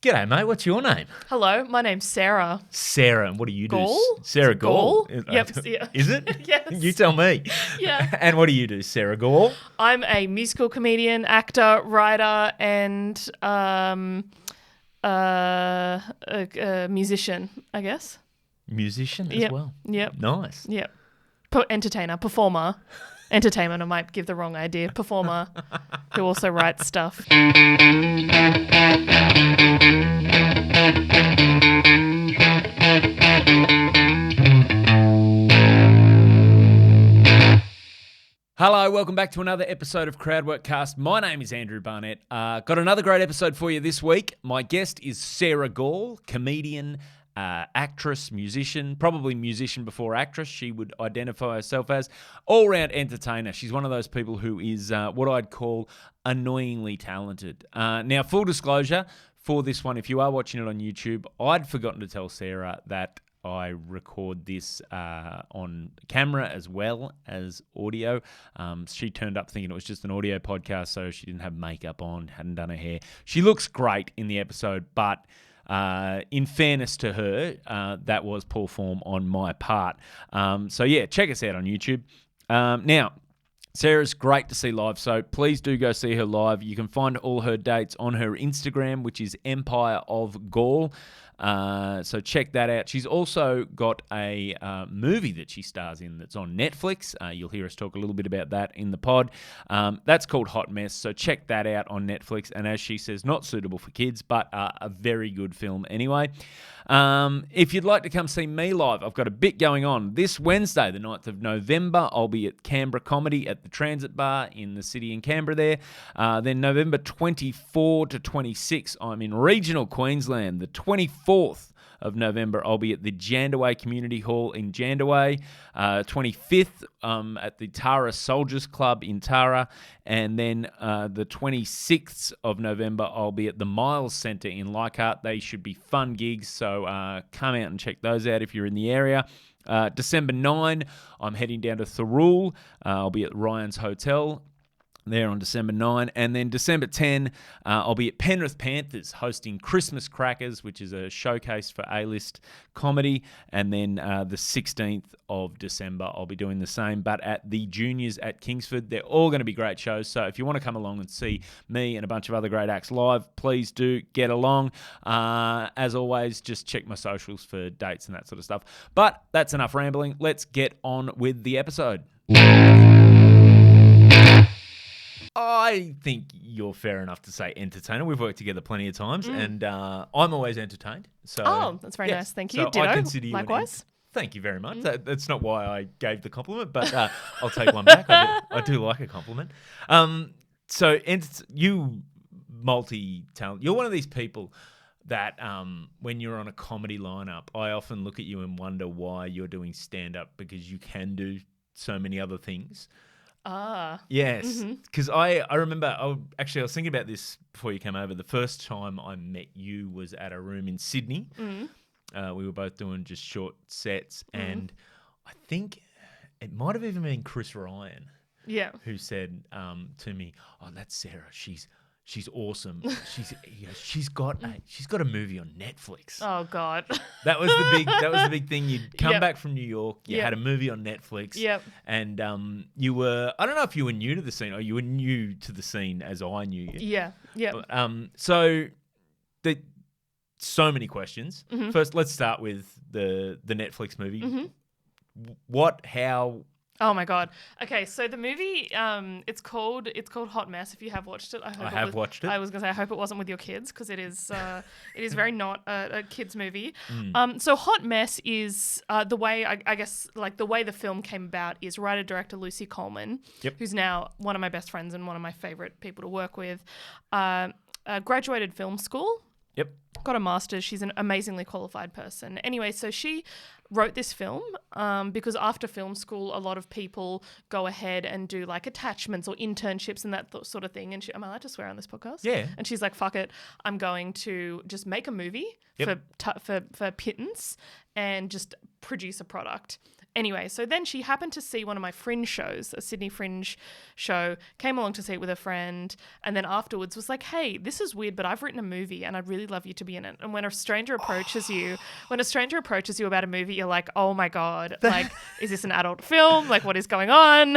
G'day, mate. What's your name? Hello, my name's Sarah. Sarah. And what do you do? Gaul? Sarah Gaul? Gaul. Yep. Yeah. Is it? Yes. You tell me. Yeah. And what do you do, Sarah Gaul? I'm a musical comedian, actor, writer, and a musician, I guess. Musician as Yep. well. Yep. Nice. Yep. Entertainer, performer. Entertainment, I might give the wrong idea. Performer who also writes stuff. Hello, welcome back to another episode of Crowdworkcast. My name is Andrew Barnett. Got another great episode for you this week. My guest is Sarah Gaul, comedian, actress, musician, probably musician before actress. She would identify herself as all-round entertainer. She's one of those people who is what I'd call annoyingly talented. Now, full disclosure for this one, if you are watching it on YouTube, I'd forgotten to tell Sarah that I record this on camera as well as audio. She turned up thinking it was just an audio podcast, so she didn't have makeup on, hadn't done her hair. She looks great in the episode, but in fairness to her, that was poor form on my part. So yeah, check us out on YouTube. Now, Sarah's great to see live, so please do go see her live. You can find all her dates on her Instagram, which is Empire of Gaul. So check that out. She's also got a movie that she stars in that's on Netflix. You'll hear us talk a little bit about that in the pod. That's called Hot Mess, so check that out on Netflix. And as she says, not suitable for kids, but a very good film anyway. If you'd like to come see me live, I've got a bit going on. This Wednesday, the 9th of November, I'll be at Canberra Comedy at the Transit Bar in the city in Canberra there. Then November 24 to 26, I'm in regional Queensland. The 24th of November, I'll be at the Jandaway Community Hall in Jandaway. 25th at the Tara Soldiers Club in Tara. And then the 26th of November, I'll be at the Miles Centre in Leichhardt. They should be fun gigs, so come out and check those out if you're in the area. December 9, I'm heading down to Thirroul. I'll be at Ryan's Hotel there on December 9. And then December 10, I'll be at Penrith Panthers hosting Christmas Crackers, which is a showcase for A-list comedy. And then the 16th of December, I'll be doing the same, but at the Juniors at Kingsford. They're all going to be great shows. So if you want to come along and see me and a bunch of other great acts live, please do get along. As always, just check my socials for dates and that sort of stuff. But that's enough rambling. Let's get on with the episode. I think you're fair enough to say entertainer. We've worked together plenty of times, and I'm always entertained. So, that's very nice. Thank you. So Ditto. I consider you likewise. Thank you very much. That's not why I gave the compliment, but I'll take one back. I do like a compliment. So you multi-talent. You're one of these people that when you're on a comedy lineup, I often look at you and wonder why you're doing stand-up, because you can do so many other things. Yes, because I remember, I was thinking about this before you came over. The first time I met you was at a room in Sydney. We were both doing just short sets, and I think it might have even been Chris Ryan who said to me, "Oh, that's Sarah. She's awesome. She's got a movie on Netflix." Oh God. That was the big thing. You'd come back from New York, you had a movie on Netflix. Yep. And you were, I don't know if you were new to the scene or you were new to the scene as I knew you. Yeah. Yeah. So many questions. First, let's start with the Netflix movie. What, how? Oh my God. Okay, so the movie, it's called Hot Mess. If you have watched it, I have watched it. I was gonna say I hope it wasn't with your kids, because it is very not a kids movie. So Hot Mess is the way I guess like the way the film came about is writer director Lucy Coleman, who's now one of my best friends and one of my favorite people to work with. Graduated film school. Yep. Got a master's. She's an amazingly qualified person. Anyway, so she wrote this film because after film school, a lot of people go ahead and do like attachments or internships and that sort of thing. And am I allowed to swear on this podcast? Yeah. And she's like, fuck it. I'm going to just make a movie for pittance and just produce a product. Anyway, so then she happened to see one of my Fringe shows, a Sydney Fringe show, came along to see it with a friend, and then afterwards was like, hey, this is weird, but I've written a movie and I'd really love you to be in it. And when a stranger approaches you about a movie, you're like, oh my God, like, is this an adult film? Like, what is going on?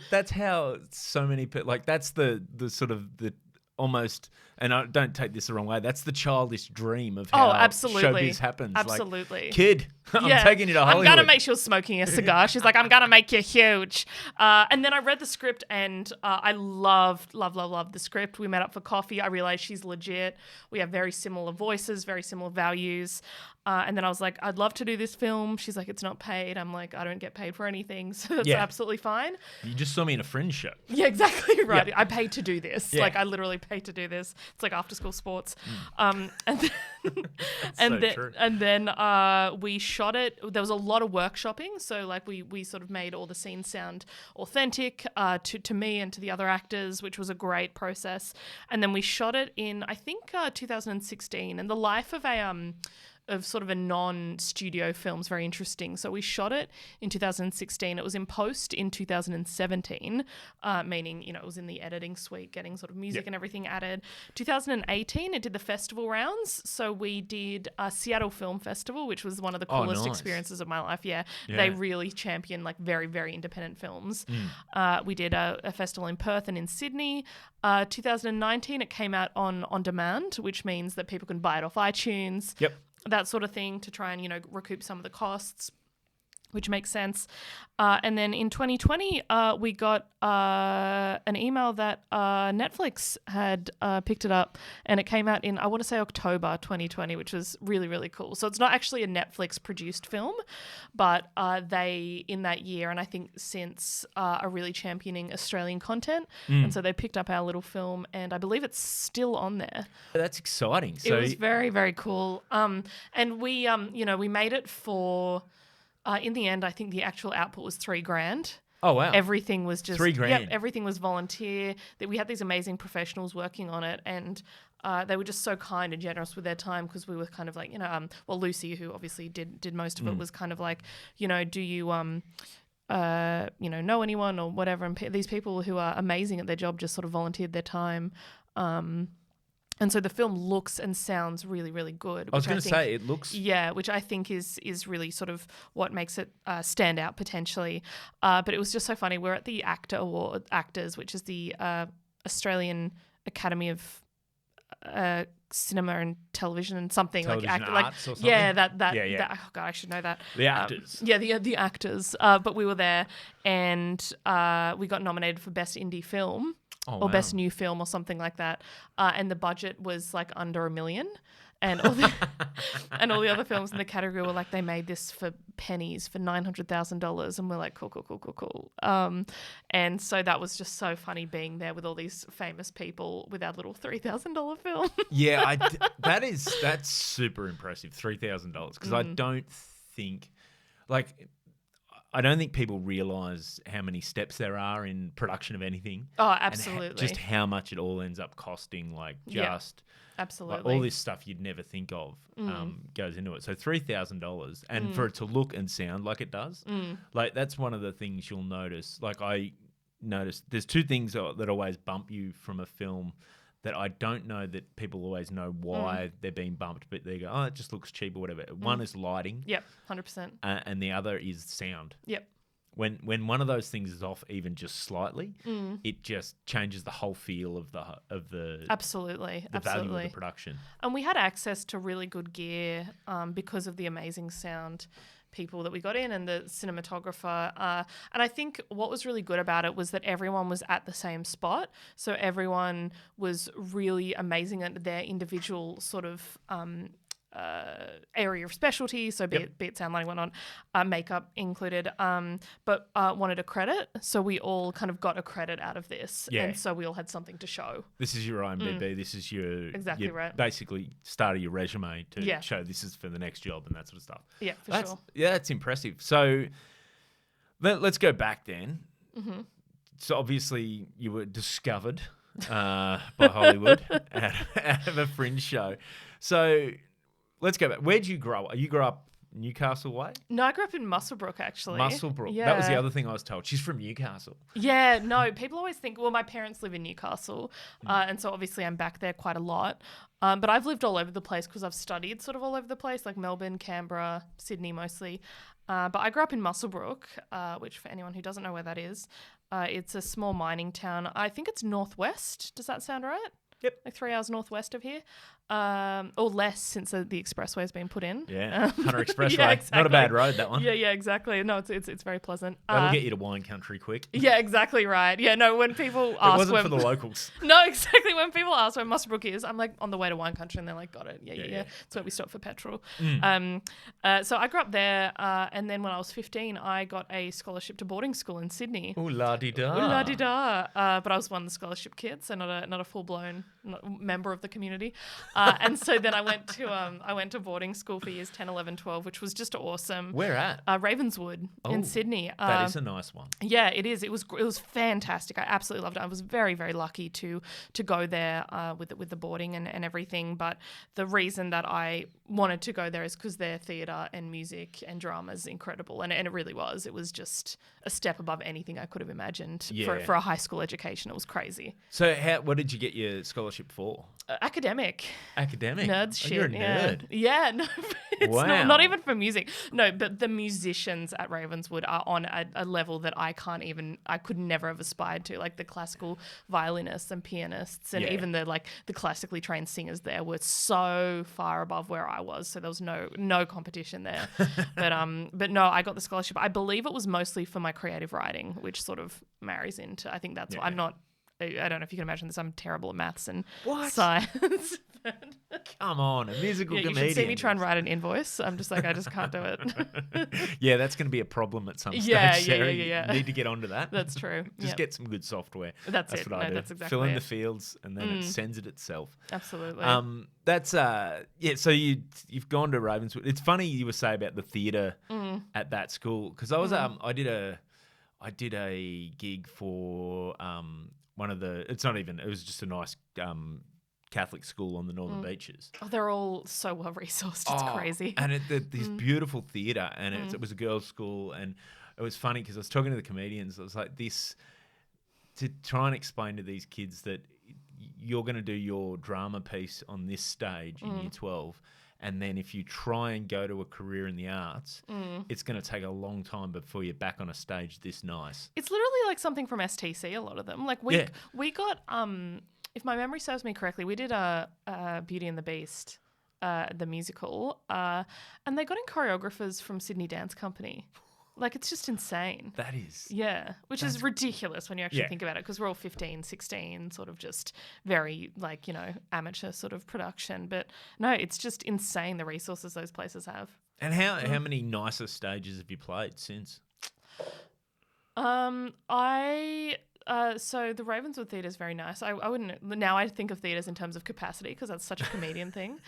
That's how so many people, like, that's the sort of the almost, and I don't take this the wrong way, that's the childish dream of how showbiz happens. Absolutely. Like, kid, I'm taking you to Hollywood. I'm going to make, she was smoking a cigar. She's like, I'm going to make you huge. And then I read the script and I loved the script. We met up for coffee. I realized she's legit. We have very similar voices, very similar values. And then I was like, I'd love to do this film. She's like, it's not paid. I'm like, I don't get paid for anything. So that's absolutely fine. You just saw me in a Fringe show. Yeah, exactly right. Yeah. I paid to do this. Yeah. Like, I literally paid to do this. It's like after school sports. And then we shot it. There was a lot of workshopping. So like we sort of made all the scenes sound authentic to me and to the other actors, which was a great process. And then we shot it in, I think, 2016. And the life of of sort of a non-studio film is very interesting. So we shot it in 2016. It was in post in 2017, meaning, it was in the editing suite, getting sort of music and everything added. 2018, it did the festival rounds. So we did a Seattle Film Festival, which was one of the coolest experiences of my life. Yeah. They really champion like very, very independent films. We did a festival in Perth and in Sydney. 2019, it came out on demand, which means that people can buy it off iTunes. Yep. That sort of thing to try and, recoup some of the costs, which makes sense. And then in 2020, we got an email that Netflix had picked it up, and it came out in, I want to say, October 2020, which was really, really cool. So it's not actually a Netflix-produced film, but they, in that year, and I think since, are really championing Australian content. And so they picked up our little film, and I believe it's still on there. That's exciting. It was very, very cool. And we, we made it for... in the end, I think the actual output was $3,000. Oh, wow. Everything was just $3,000. Yep, everything was volunteer. That we had these amazing professionals working on it, and they were just so kind and generous with their time, because we were kind of like, Lucy, who obviously did most of it, was kind of like, do you know anyone or whatever? And these people who are amazing at their job just sort of volunteered their time. And so the film looks and sounds really, really good. I was going to say, it looks... Yeah, which I think is really sort of what makes it stand out potentially. But it was just so funny. We're at the ACTors, which is the Australian Academy of Cinema and Television and something. Television like arts or something? Yeah, that oh God, I should know that. The actors. The actors. But we were there, and we got nominated for Best Indie Film. Or Best New Film or something like that. And the budget was like under $1 million. And all the other films in the category were like, they made this for pennies, for $900,000. And we're like, cool. And so that was just so funny being there with all these famous people with our little $3,000 film. Yeah, that's super impressive, $3,000. Because I don't think people realise how many steps there are in production of anything. Oh, absolutely. And just how much it all ends up costing, absolutely. all this stuff you'd never think of goes into it. So $3,000, and for it to look and sound like it does, that's one of the things you'll notice. Like, I noticed there's two things that always bump you from a film that I don't know that people always know why they're being bumped, but they go, oh, it just looks cheap or whatever. One is lighting. Yep, 100%. And the other is sound. Yep. When one of those things is off even just slightly, it just changes the whole feel of the absolutely value of the production. And we had access to really good gear because of the amazing sound people that we got in and the cinematographer. And I think what was really good about it was that everyone was at the same spot. So everyone was really amazing at their individual sort of area of specialty, so be it sound, lighting, whatnot, makeup included, but wanted a credit. So we all kind of got a credit out of this. Yeah. And so we all had something to show. This is your IMDb. This is your... Exactly right. Basically start of your resume to show this is for the next job and that sort of stuff. Yeah, for sure. Yeah, that's impressive. So let's go back then. Mm-hmm. So obviously you were discovered by Hollywood out of a Fringe show. So... let's go back. Where did you grow up? You grew up Newcastle way? No, I grew up in Muswellbrook, actually. Muswellbrook. Yeah. That was the other thing I was told. She's from Newcastle. Yeah, no, people always think, well, my parents live in Newcastle, and so obviously I'm back there quite a lot. But I've lived all over the place because I've studied sort of all over the place, like Melbourne, Canberra, Sydney mostly. But I grew up in Muswellbrook, which for anyone who doesn't know where that is, it's a small mining town. I think it's northwest. Does that sound right? Yep. Like 3 hours northwest of here. Or less since the expressway has been put in. Yeah, Hunter Expressway. Yeah, exactly. Not a bad road, that one. Yeah, exactly. No, it's very pleasant. That'll get you to wine country quick. Yeah, exactly right. Yeah, no, when people ask... It wasn't for the locals. No, exactly. When people ask where Muswellbrook is, I'm like, on the way to wine country, and they're like, got it. Yeah. That's where we stop for petrol. So I grew up there, and then when I was 15, I got a scholarship to boarding school in Sydney. Ooh, la-di-da. Ooh, la-di-da. But I was one of the scholarship kids, so not a full-blown member of the community. And so then I went to boarding school for years 10, 11, 12, which was just awesome. Where at? Ravenswood in Sydney. That is a nice one. Yeah, it is. It was fantastic. I absolutely loved it. I was very, very lucky to go there with the boarding and everything. But the reason that I wanted to go there is because their theatre and music and drama is incredible, and it really was. It was just a step above anything I could have imagined for a high school education. It was crazy. So, what did you get your scholarship for? Academic. Nerds shit. You're a nerd. Yeah, no, it's Wow. not even for music. No, but the musicians at Ravenswood are on a level that I could never have aspired to. Like the classical violinists and pianists and even the classically trained singers there were so far above where I was. So there was no competition there. But no, I got the scholarship. I believe it was mostly for my creative writing, which sort of marries into, I think that's why I'm not, I don't know if you can imagine this. I'm terrible at maths and science. Come on, a musical comedian. You should see me try and write an invoice. I'm just like, I just can't do it. Yeah, that's going to be a problem at some stage, Sarah. You need to get onto that. That's true. Just get some good software. That's it. What I do. That's exactly Fill in it. the fields and then it sends it itself. Absolutely. That's so you've gone to Ravenswood. It's funny you were saying about the theatre at that school because I was I did a gig for one of the. It was just a nice Catholic school on the Northern Beaches. Oh, they're all so well resourced. It's crazy. And this beautiful theatre, and it was a girls' school, and it was funny because I was talking to the comedians. I was like, to try and explain to these kids that you're going to do your drama piece on this stage in year 12. And then if you try and go to a career in the arts, it's going to take a long time before you're back on a stage this nice. It's literally like something from STC, a lot of them. Like we got, if my memory serves me correctly, we did a Beauty and the Beast, the musical, and they got in choreographers from Sydney Dance Company. Like, it's just insane. That is. Yeah, which is ridiculous when you actually think about it, because we're all 15, 16, sort of just very, amateur sort of production. But no, it's just insane the resources those places have. And how many nicer stages have you played since? So the Ravenswood Theatre is very nice. I wouldn't now. I think of theatres in terms of capacity because that's such a comedian thing,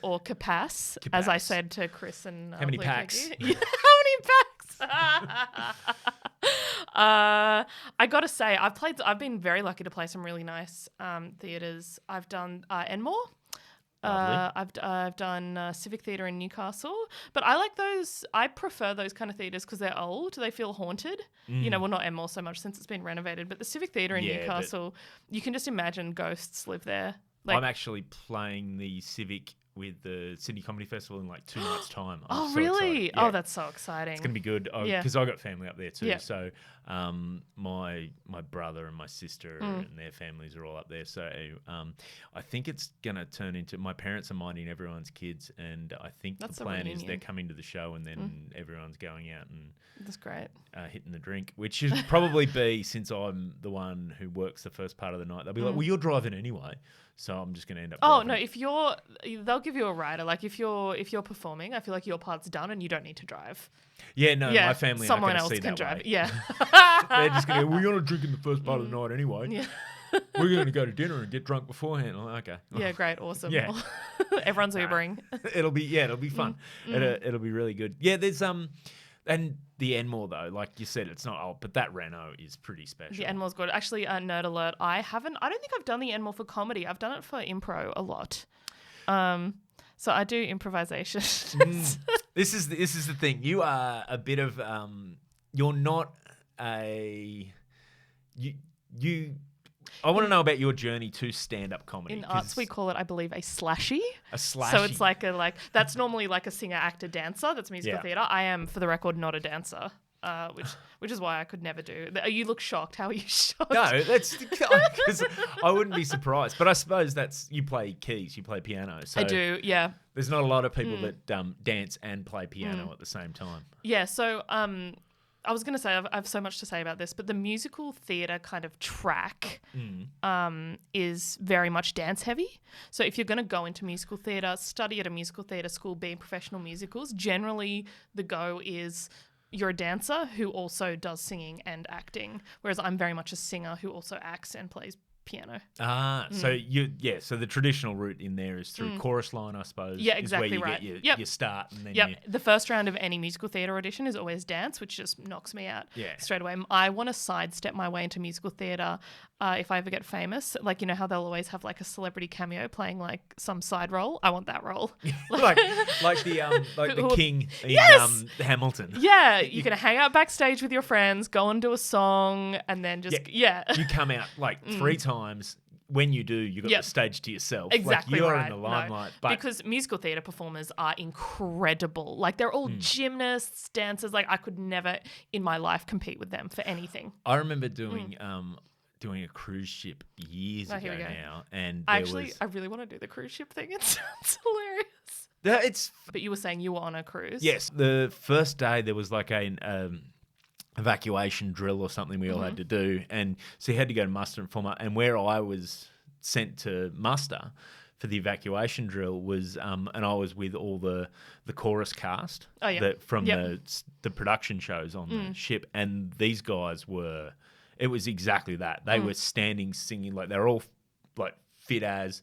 or capace, as I said to Chris and how many packs? How many packs? I got to say, I've been very lucky to play some really nice theatres. I've done Enmore. I've done Civic Theatre in Newcastle, but I like those. I prefer those kind of theatres because they're old. They feel haunted. Well, not Enmore so much since it's been renovated, but the Civic Theatre in Newcastle, you can just imagine ghosts live there. I'm actually playing the Civic with the Sydney Comedy Festival in 2 nights' time. I'm so really? Yeah. Oh, that's so exciting. It's going to be good because I got family up there too. Yeah. So my brother and my sister and their families are all up there. So I think it's going to turn into, my parents are minding everyone's kids, and I think the plan is they're coming to the show and then everyone's going out and that's great. Hitting the drink, which should probably be, since I'm the one who works the first part of the night, they'll be like, well, you're driving anyway. So I'm just going to end up driving. No, they'll give you a rider. Like if you're performing, I feel like your part's done and you don't need to drive. Yeah, no, my family someone aren't else see can that drive. way. Yeah. They're just going to go, you're not drinking the first part of the night anyway. Yeah. We're going to go to dinner and get drunk beforehand. I'm like, okay. Yeah, great, awesome. Yeah. Everyone's Ubering. It'll be fun. It'll be really good. Yeah, there's and the Enmore though, like you said, it's not old, but that Renault is pretty special. The Enmore's good. Actually, nerd alert, I don't think I've done the Enmore for comedy. I've done it for impro a lot. So I do improvisation. This is the thing. You are a bit of you're not a you. I want to know about your journey to stand-up comedy. In arts, we call it, I believe, a slashy. A slashy. So it's that's normally like a singer, actor, dancer. That's musical theatre. I am, for the record, not a dancer. Which is why I could never do. You look shocked. How are you shocked? No, that's because I wouldn't be surprised. But I suppose you play keys, you play piano. So I do, yeah. There's not a lot of people that dance and play piano at the same time. Yeah, so I was going to say, I have so much to say about this, but the musical theatre kind of track is very much dance heavy. So if you're going to go into musical theatre, study at a musical theatre school, be in professional musicals, generally the go is you're a dancer who also does singing and acting, whereas I'm very much a singer who also acts and plays piano. So so the traditional route in there is through chorus line, I suppose. Yeah, exactly is where you right. get your start, and then The first round of any musical theatre audition is always dance, which just knocks me out straight away. I want to sidestep my way into musical theatre if I ever get famous. Like, you know how they'll always have like a celebrity cameo playing like some side role? I want that role. like the king in Hamilton. Yeah, you can hang out backstage with your friends, go and do a song, and then just you come out like 3 times. When you do, you got the stage to yourself. Exactly, like you're right. in the limelight. No, because musical theatre performers are incredible. Like, they're all gymnasts, dancers. Like, I could never in my life compete with them for anything. I remember doing a cruise ship years ago now, and I really want to do the cruise ship thing. It sounds hilarious. But you were saying you were on a cruise. Yes, the first day there was like an evacuation drill or something we all had to do, and so you had to go to muster and form up. And where I was sent to muster for the evacuation drill was, and I was with all the chorus cast from the production shows on the ship, and these guys were. It was exactly that. They were standing, singing, like they're all like fit as.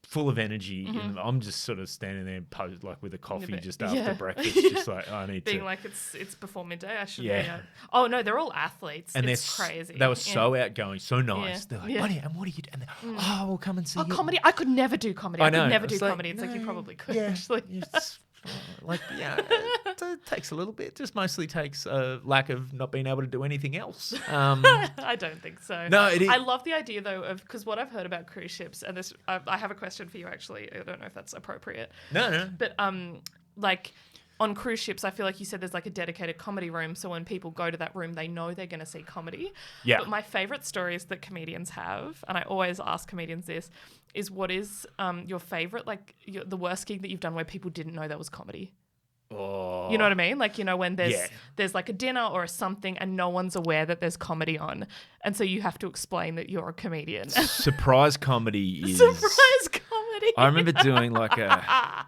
Full of energy, and I'm just sort of standing there and posed like with a coffee just after breakfast, just like I need being like it's before midday. I should be out. Oh no, they're all athletes, and it's crazy. They were so outgoing, so nice. They're like, what are you doing? And we'll come and see you. Comedy. I could never do comedy. I could never do comedy. It's like you probably could actually. It takes a little bit. Just mostly takes a lack of not being able to do anything else. I don't think so. No, it is. I love the idea though of, because what I've heard about cruise ships, and this I have a question for you actually. I don't know if that's appropriate. No. But like on cruise ships, I feel like you said there's like a dedicated comedy room, so when people go to that room, they know they're going to see comedy. Yeah. But my favorite stories that comedians have, and I always ask comedians this, is what is your favorite, like the worst gig that you've done where people didn't know that was comedy? Oh. You know what I mean? Like, you know, when there's like a dinner or a something and no one's aware that there's comedy on, and so you have to explain that you're a comedian. Surprise comedy is... Surprise comedy. I remember doing like a...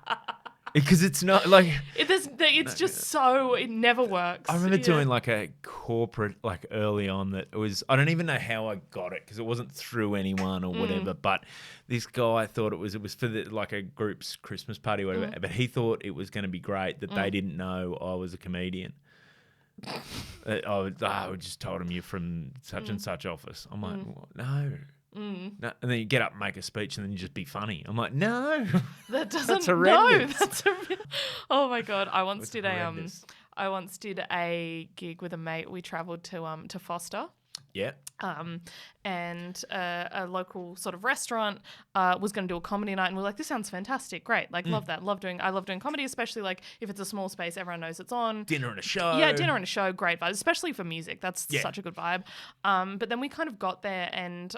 Because it's not like... It's just so... It never works. I remember doing like a corporate like early on that was... I don't even know how I got it because it wasn't through anyone or whatever, but this guy thought it was for like a group's Christmas party or whatever, but he thought it was going to be great that they didn't know I was a comedian. I just told him you're from such and such office. I'm like, no. No, and then you get up and make a speech and then you just be funny. I'm like, no, that doesn't. That's horrendous. Oh my god! I once did a gig with a mate. We travelled to Foster. Yeah. And a local sort of restaurant was going to do a comedy night, and we're like, this sounds fantastic, great, like love that, I love doing comedy, especially like if it's a small space, everyone knows it's on. Dinner and a show. Yeah, dinner and a show, great vibe, especially for music. That's such a good vibe. But then we kind of got there, and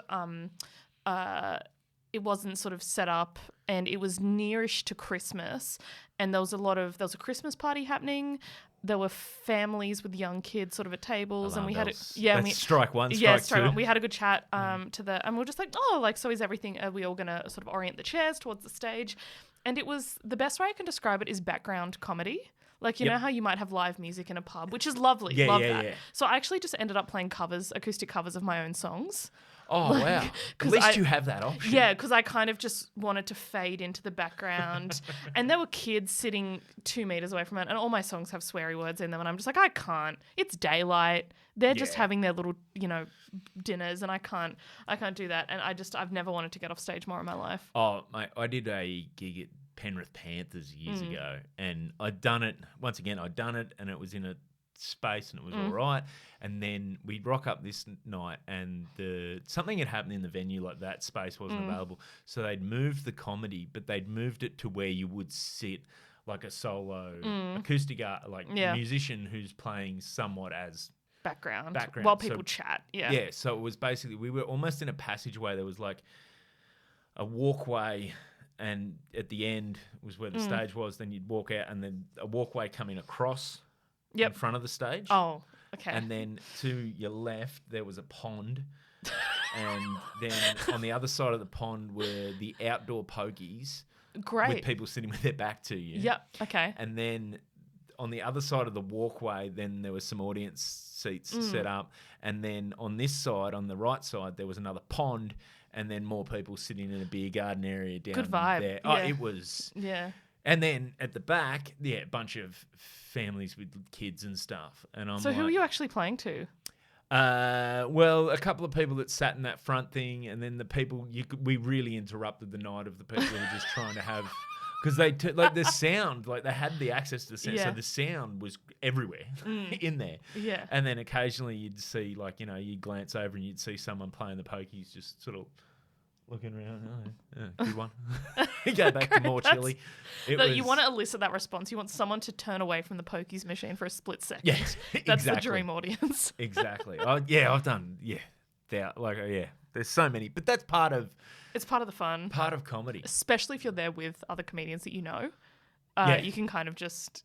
it wasn't sort of set up, and it was nearish to Christmas, and there was a Christmas party happening. There were families with young kids sort of at tables, and we had strike one, strike two. We had a good chat and we were just like, so is everything? Are we all gonna sort of orient the chairs towards the stage? And it was, the best way I can describe it is background comedy. Like, you know how you might have live music in a pub, which is lovely. Love that. Yeah. So I actually just ended up playing acoustic covers of my own songs. Oh, wow. At least you have that option. Yeah, because I kind of just wanted to fade into the background. And there were kids sitting 2 meters away from it, and all my songs have sweary words in them, and I'm just like, I can't. It's daylight. They're just having their little, dinners, and I can't do that. And I've never wanted to get off stage more in my life. Oh, mate, I did a gig at Penrith Panthers years ago, and I'd done it and it was in a space and it was all right. And then we'd rock up this night and something had happened in the venue, like that space wasn't available. So they'd moved the comedy, but they'd moved it to where you would sit like a solo acoustic musician who's playing somewhat as background while people chat. Yeah. So it was basically, we were almost in a passageway. There was like a walkway, and at the end was where the stage was. Then you'd walk out, and then a walkway coming across in front of the stage. Oh, okay. And then to your left, there was a pond. And then on the other side of the pond were the outdoor pokies. Great. With people sitting with their back to you. Yep. Okay. And then on the other side of the walkway, then there was some audience seats set up. And then on this side, on the right side, there was another pond, and then more people sitting in a beer garden area down Good vibe. there. Yeah. Oh, it was. Yeah. And then at the back, a bunch of families with kids and stuff. And I'm So who are you actually playing to? Well, a couple of people that sat in that front thing, and then the people we really interrupted the night of the people who were just trying to have, because the sound, like they had the access to the sound, so the sound was everywhere in there. Yeah. And then occasionally you'd see, like, you'd glance over and you'd see someone playing the pokies just sort of looking around. Oh, yeah, good one. Go back to more chili. You want to elicit that response. You want someone to turn away from the pokies machine for a split second. Yeah, That's exactly. the dream audience. Exactly. I've done. There's so many, but that's part of. It's part of the fun. Part of comedy, especially if you're there with other comedians that you know. You can kind of just,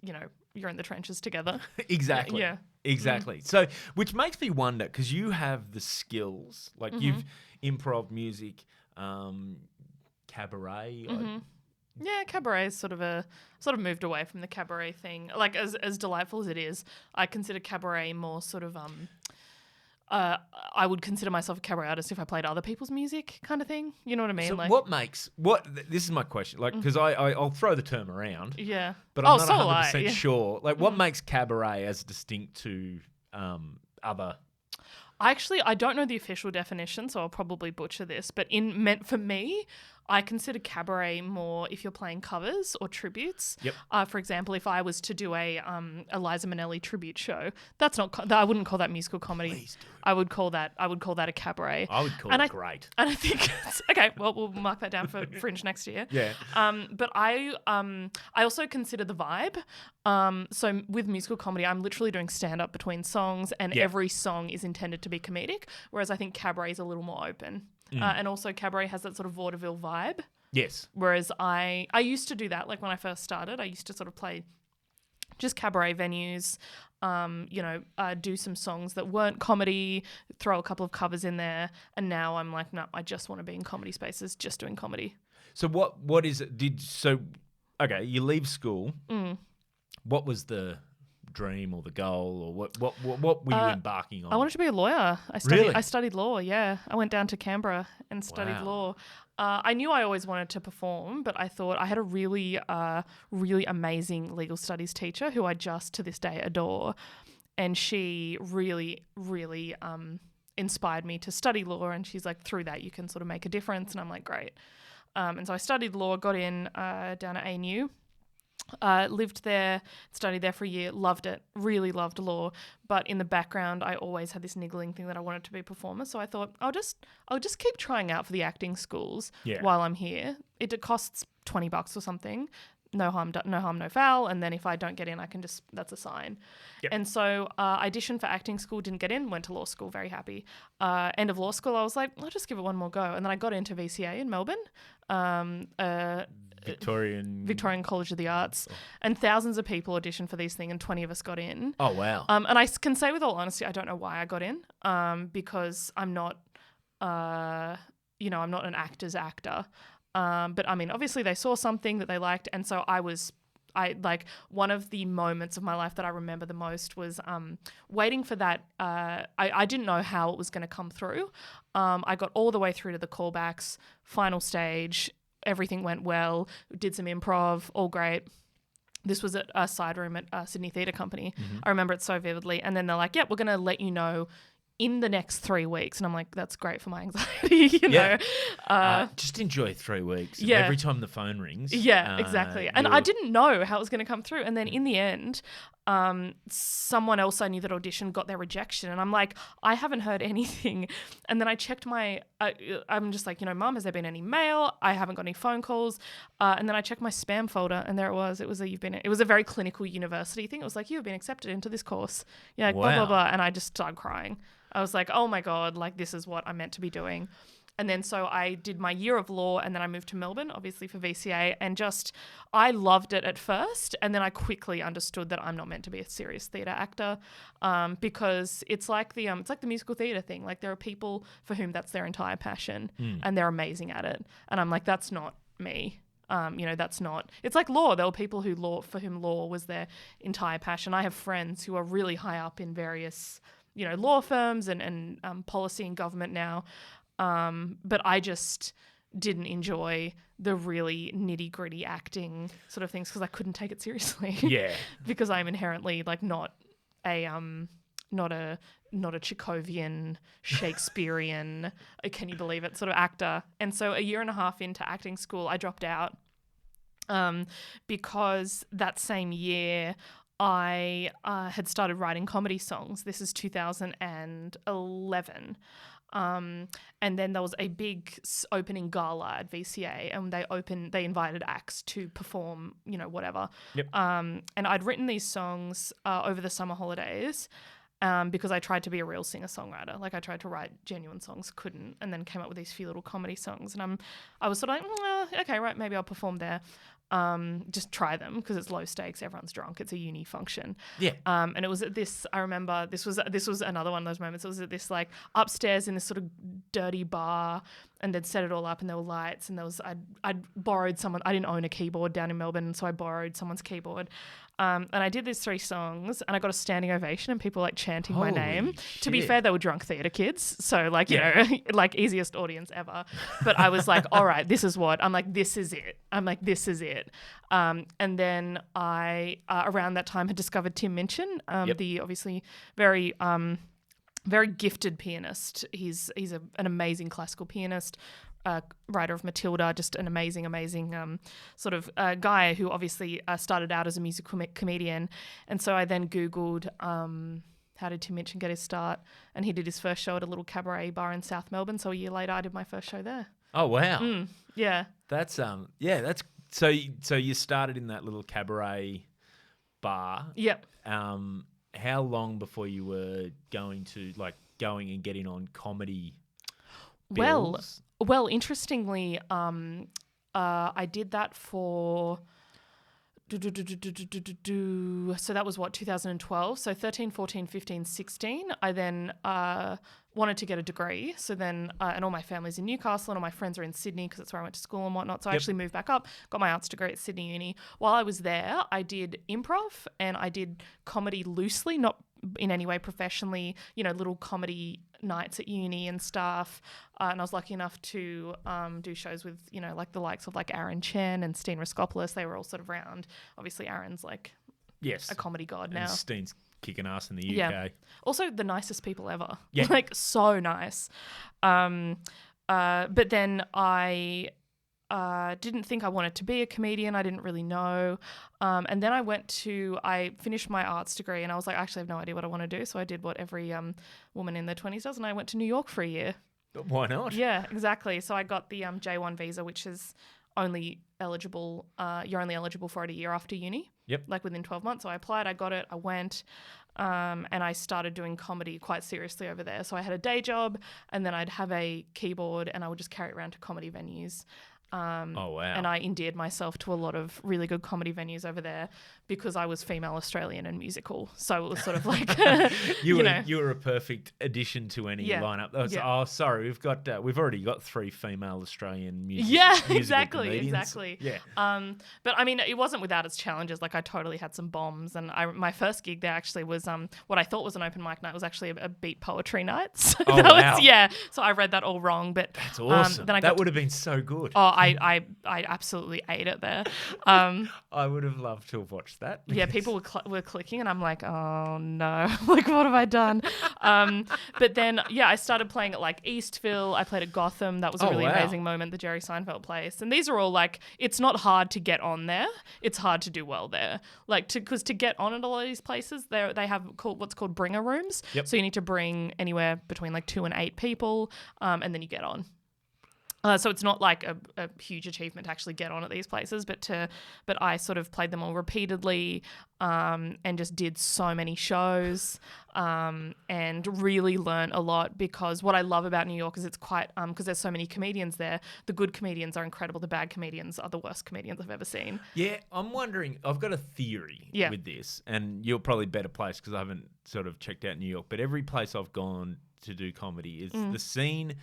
you're in the trenches together. Exactly. Yeah. Exactly. So, which makes me wonder, because you have the skills, like you've improv, music, cabaret. Yeah, cabaret is sort of moved away from the cabaret thing. Like as delightful as it is, I consider cabaret more sort of I would consider myself a cabaret artist if I played other people's music, kind of thing. You know what I mean? So this is my question, like, because I'll throw the term around. Yeah. But I'm not 100% sure. Like, what makes cabaret as distinct to other? I don't know the official definition, so I'll probably butcher this. But for me, I consider cabaret more if you're playing covers or tributes. Yep. For example, if I was to do a Liza Minnelli tribute show, that's not. I wouldn't call that musical comedy. Please do. I would call that a cabaret. I would call it great. And I think it's okay. Well, we'll mark that down for Fringe next year. Yeah. But I also consider the vibe. So with musical comedy, I'm literally doing stand up between songs, and every song is intended to be comedic. Whereas I think cabaret is a little more open. And also cabaret has that sort of vaudeville vibe. Yes. Whereas I used to do that. Like when I first started, I used to sort of play just cabaret venues, do some songs that weren't comedy, throw a couple of covers in there. And now I'm like, no, I just want to be in comedy spaces, just doing comedy. So what is it? Okay, you leave school. What was the dream or the goal, or what were you embarking on? I wanted to be a lawyer. I studied law. Yeah, I went down to Canberra and studied law. I knew I always wanted to perform, but I thought I had a really amazing legal studies teacher who I just to this day adore, and she really inspired me to study law. And she's like, through that you can sort of make a difference. And I'm like, great. And so I studied law, got in down at ANU. Lived there, studied there for a year, loved it, really loved law. But in the background, I always had this niggling thing that I wanted to be a performer. So I thought I'll just keep trying out for the acting schools while I'm here. It costs $20 or something. No harm, no foul. And then if I don't get in, that's a sign. Yep. And so I auditioned for acting school, didn't get in, went to law school, very happy. End of law school, I was like, I'll just give it one more go. And then I got into VCA in Melbourne. Victorian College of the Arts, and thousands of people auditioned for these things, and 20 of us got in. Oh wow! And I can say with all honesty, I don't know why I got in. Because I'm not, I'm not an actor's actor. But I mean, obviously they saw something that they liked, and so one of the moments of my life that I remember the most was waiting for that. I didn't know how it was going to come through. I got all the way through to the callbacks, final stage. Everything went well, did some improv, all great. This was at a side room at Sydney Theatre Company. I remember it so vividly. And then they're like, we're going to let you know in the next 3 weeks. And I'm like, that's great for my anxiety, you know. Just enjoy 3 weeks. Yeah. Every time the phone rings. Yeah, exactly. And I didn't know how it was going to come through. And then in the end, someone else I knew that auditioned got their rejection. And I'm like, I haven't heard anything. And then I checked I'm just like, Mum, has there been any mail? I haven't got any phone calls. And then I checked my spam folder and there it was. It was a very clinical university thing. It was like, you've been accepted into this course. Yeah, blah, blah, blah. And I just started crying. I was like, oh my God, like this is what I'm meant to be doing. And then so I did my year of law and then I moved to Melbourne, obviously for VCA, and I loved it at first. And then I quickly understood that I'm not meant to be a serious theatre actor because it's like the musical theatre thing. Like there are people for whom that's their entire passion and they're amazing at it. And I'm like, that's not me. That's not, it's like law. There were people for whom law was their entire passion. I have friends who are really high up in various, law firms and policy and government now. But I just didn't enjoy the really nitty gritty acting sort of things because I couldn't take it seriously. Yeah. Because I'm inherently like not a Chekhovian, Shakespearean, can you believe it sort of actor. And so a year and a half into acting school, I dropped out because that same year I had started writing comedy songs. This is 2011. And then there was a big opening gala at VCA and they invited acts to perform, whatever. Yep. And I'd written these songs over the summer holidays because I tried to be a real singer-songwriter. Like I tried to write genuine songs, couldn't, and then came up with these few little comedy songs. And I was sort of like, okay, right, maybe I'll perform there. Just try them because it's low stakes. Everyone's drunk. It's a uni function. Yeah. And it was at this. I remember this was another one of those moments. It was at this like upstairs in this sort of dirty bar, and they'd set it all up, and there were lights, and there was I'd borrowed someone. I didn't own a keyboard down in Melbourne, so I borrowed someone's keyboard. And I did these 3 songs, and I got a standing ovation, and people like chanting my name. Shit. To be fair, they were drunk theatre kids, so like like easiest audience ever. But I was like, all right, this is what I'm like. This is it. And then I around that time had discovered Tim Minchin, the obviously very gifted pianist. He's an amazing classical pianist. Writer of Matilda, just an amazing sort of guy who obviously started out as a musical comedian. And so I then Googled how did Tim Minchin get his start, and he did his first show at a little cabaret bar in South Melbourne. So a year later I did my first show there. Oh, wow. Yeah. That's so you started in that little cabaret bar. Yep. How long before you were going and getting on comedy bills? Well, interestingly, I did that for so that was 2012. So 13, 14, 15, 16. I then wanted to get a degree. So then, and all my family's in Newcastle and all my friends are in Sydney because that's where I went to school and whatnot. So I actually moved back up, got my arts degree at Sydney Uni. While I was there, I did improv and I did comedy loosely, not in any way professionally, little comedy nights at uni and stuff. And I was lucky enough to do shows with, like the likes of like Aaron Chen and Steen Raskopoulos. They were all sort of around. Obviously, Aaron's like a comedy god now. And Steen's kicking ass in the UK. Yeah. Also, the nicest people ever. Yeah. Like, so nice. But then I didn't think I wanted to be a comedian. I didn't really know. And then I finished my arts degree and I was like, actually, I have no idea what I want to do. So I did what every woman in their 20s does, and I went to New York for a year. Why not? Yeah, exactly. So I got the J1 visa, which is only eligible, you're only eligible for it a year after uni. Yep. Like within 12 months. So I applied, I got it, I went, and I started doing comedy quite seriously over there. So I had a day job and then I'd have a keyboard and I would just carry it around to comedy venues. Oh, wow. And I endeared myself to a lot of really good comedy venues over there because I was female Australian and musical. So it was sort of like, you were a perfect addition to any lineup. Oh, sorry, we've already got 3 female Australian musicians. Yeah, exactly. Yeah. But I mean, it wasn't without its challenges. Like I totally had some bombs, and my first gig there actually was what I thought was an open mic night was actually a beat poetry night. So wow. So I read that all wrong, but that's awesome. Then that would have been so good. Oh, I absolutely ate it there. I would have loved to have watched that. Yeah, people were clicking, and I'm like, oh no, like what have I done? But then, I started playing at like Eastville. I played at Gotham. That was a really amazing moment, the Jerry Seinfeld place. And these are all like, it's not hard to get on there. It's hard to do well there. Like, because to get on at a lot of these places, they have what's called bringer rooms. Yep. So you need to bring anywhere between like 2 and 8 people, and then you get on. So it's not like a huge achievement to actually get on at these places, but I sort of played them all repeatedly, and just did so many shows, and really learned a lot, because what I love about New York is it's quite, because there's so many comedians there. The good comedians are incredible. The bad comedians are the worst comedians I've ever seen. Yeah, I'm wondering, I've got a theory with this, and you're probably better placed because I haven't sort of checked out New York, but every place I've gone to do comedy is the scene.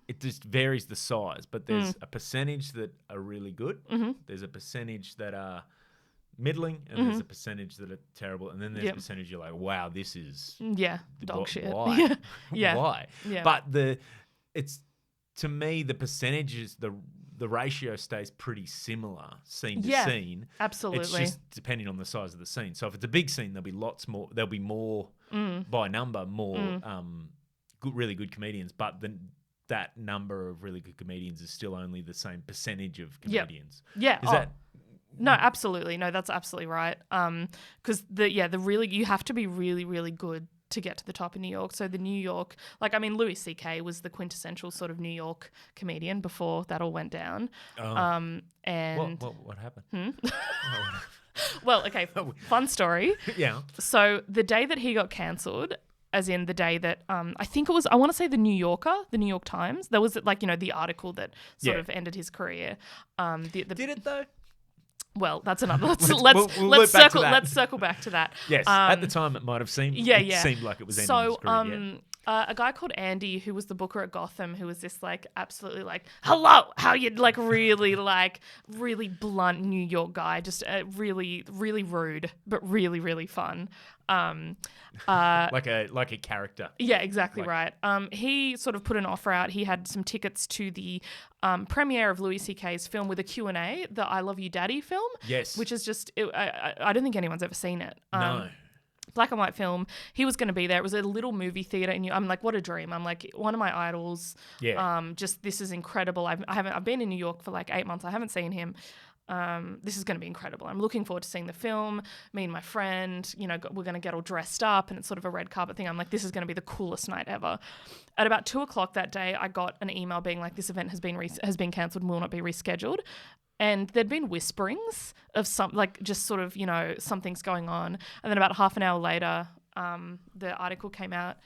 It just varies the size, but there's a percentage that are really good. Mm-hmm. There's a percentage that are middling, and there's a percentage that are terrible, and then there's a percentage you're like, wow, this is dog shit. Why? Yeah. Why? Yeah. But it's to me the percentages the ratio stays pretty similar scene to scene. Absolutely. It's just depending on the size of the scene. So if it's a big scene, there'll be lots more. There'll be more by number, more really good comedians, but then that number of really good comedians is still only the same percentage of comedians. Yeah. Is that? No, absolutely. No, that's absolutely right. Because you have to be really, really good to get to the top in New York. So the New York, Louis C.K. was the quintessential sort of New York comedian before that all went down. Oh. And what happened? Well, okay, fun story. Yeah. So the day that he got cancelled, as in the day that I think it was, I want to say the New Yorker, the New York Times. There was the article that sort of ended his career. Did it though? Well, that's another. Let's circle back to that. Yes, at the time it might have seemed. It seemed like it was ending his career. A guy called Andy, who was the booker at Gotham, who was this like absolutely like, hello, how you like really blunt New York guy, just really, really rude, but really, really fun. Like a character. Yeah, exactly right. He sort of put an offer out. He had some tickets to the premiere of Louis C.K.'s film with a Q&A, the I Love You Daddy film. Yes. Which is just, I don't think anyone's ever seen it. No. Black and white film. He was going to be there. It was a little movie theater, and I'm like, what a dream. I'm like, one of my idols. Yeah. Just this is incredible. I've been in New York for like 8 months. I haven't seen him. This is going to be incredible. I'm looking forward to seeing the film. Me and my friend, we're going to get all dressed up, and it's sort of a red carpet thing. I'm like, this is going to be the coolest night ever. At about 2:00 that day, I got an email being like, this event has been cancelled and will not be rescheduled. And there'd been whisperings of something's going on. And then about half an hour later, the article came out,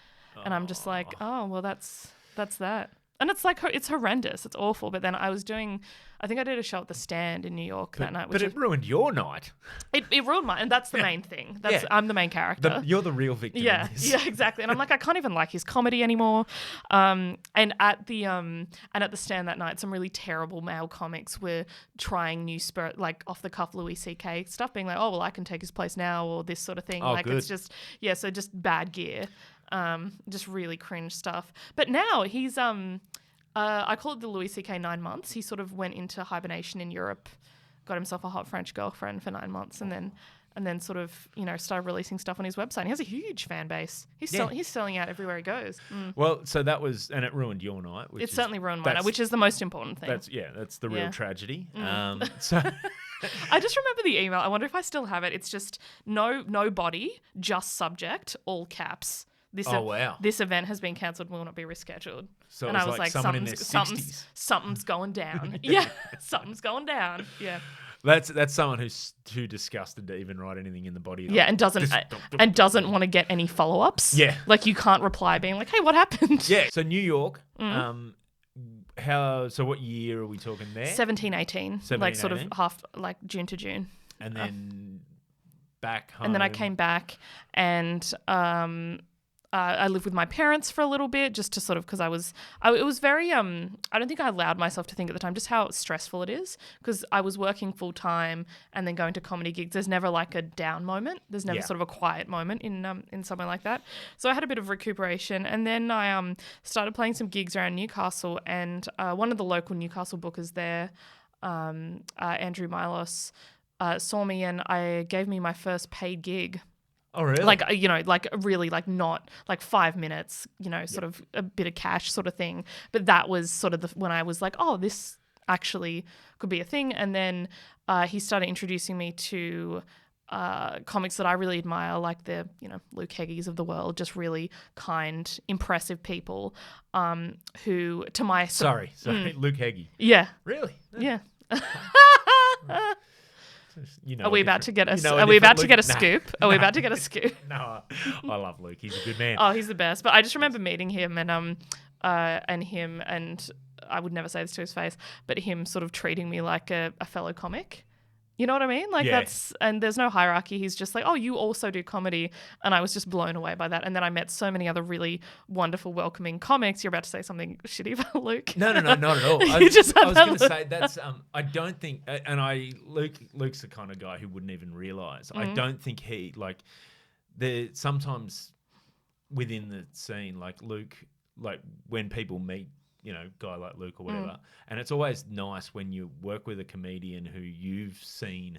and I'm just like, oh, well, that's that. And it's like, it's horrendous. It's awful. But then I think I did a show at the Stand in New York that night. But it ruined your night. It ruined mine. And that's the main thing. I'm the main character. You're the real victim. Yeah, exactly. And I'm like, I can't even like his comedy anymore. And at the Stand that night, some really terrible male comics were trying new like off the cuff Louis C.K. stuff, being like, oh, well, I can take his place now, or this sort of thing. Oh, like good. It's just, so just bad gear. Just really cringe stuff. But now he's I call it the Louis C.K. 9 months. He sort of went into hibernation in Europe, got himself a hot French girlfriend for 9 months, and then sort of started releasing stuff on his website. And he has a huge fan base. He's selling out everywhere he goes. Well, so that was, and it ruined your night. It certainly ruined my night, which is the most important thing. That's the real tragedy. So I just remember the email. I wonder if I still have it. It's just no body, just subject, all caps. This event has been cancelled, will not be rescheduled. So and I was like something's going down. Yeah, something's going down. Yeah. That's someone who's too disgusted to even write anything in the body. Yeah, and doesn't want to get any follow-ups. Yeah. Like you can't reply being like, hey, what happened? Yeah. So New York, so what year are we talking there? 17, 18. Like sort of half, like June to June. And then back home. And then I came back, and I lived with my parents for a little bit just to sort of, because it was very, I don't think I allowed myself to think at the time just how stressful it is, because I was working full time and then going to comedy gigs. There's never like a down moment. There's never sort of a quiet moment in somewhere like that. So I had a bit of recuperation, and then I started playing some gigs around Newcastle, and one of the local Newcastle bookers there, Andrew Milos, saw me, and gave me my first paid gig. Oh, really? Like, like really like not like 5 minutes, sort of a bit of cash sort of thing. But that was sort of when I was like, oh, this actually could be a thing. And then he started introducing me to comics that I really admire, like the, Luke Heggies of the world, just really kind, impressive people who, to my... Sorry, Luke Heggie. Yeah. Really? Yeah. Are we about to get a scoop? Are we about to get a scoop? No, I love Luke. He's a good man. Oh, he's the best. But I just remember meeting him and I would never say this to his face, but him sort of treating me like a fellow comic. You know what I mean? Like and there's no hierarchy. He's just like, oh, you also do comedy. And I was just blown away by that. And then I met so many other really wonderful, welcoming comics. You're about to say something shitty about Luke. No, not at all. I was going to say that's, I don't think, Luke's the kind of guy who wouldn't even realize. I don't think sometimes within the scene, like Luke, like when people meet, guy like Luke or whatever. And it's always nice when you work with a comedian who you've seen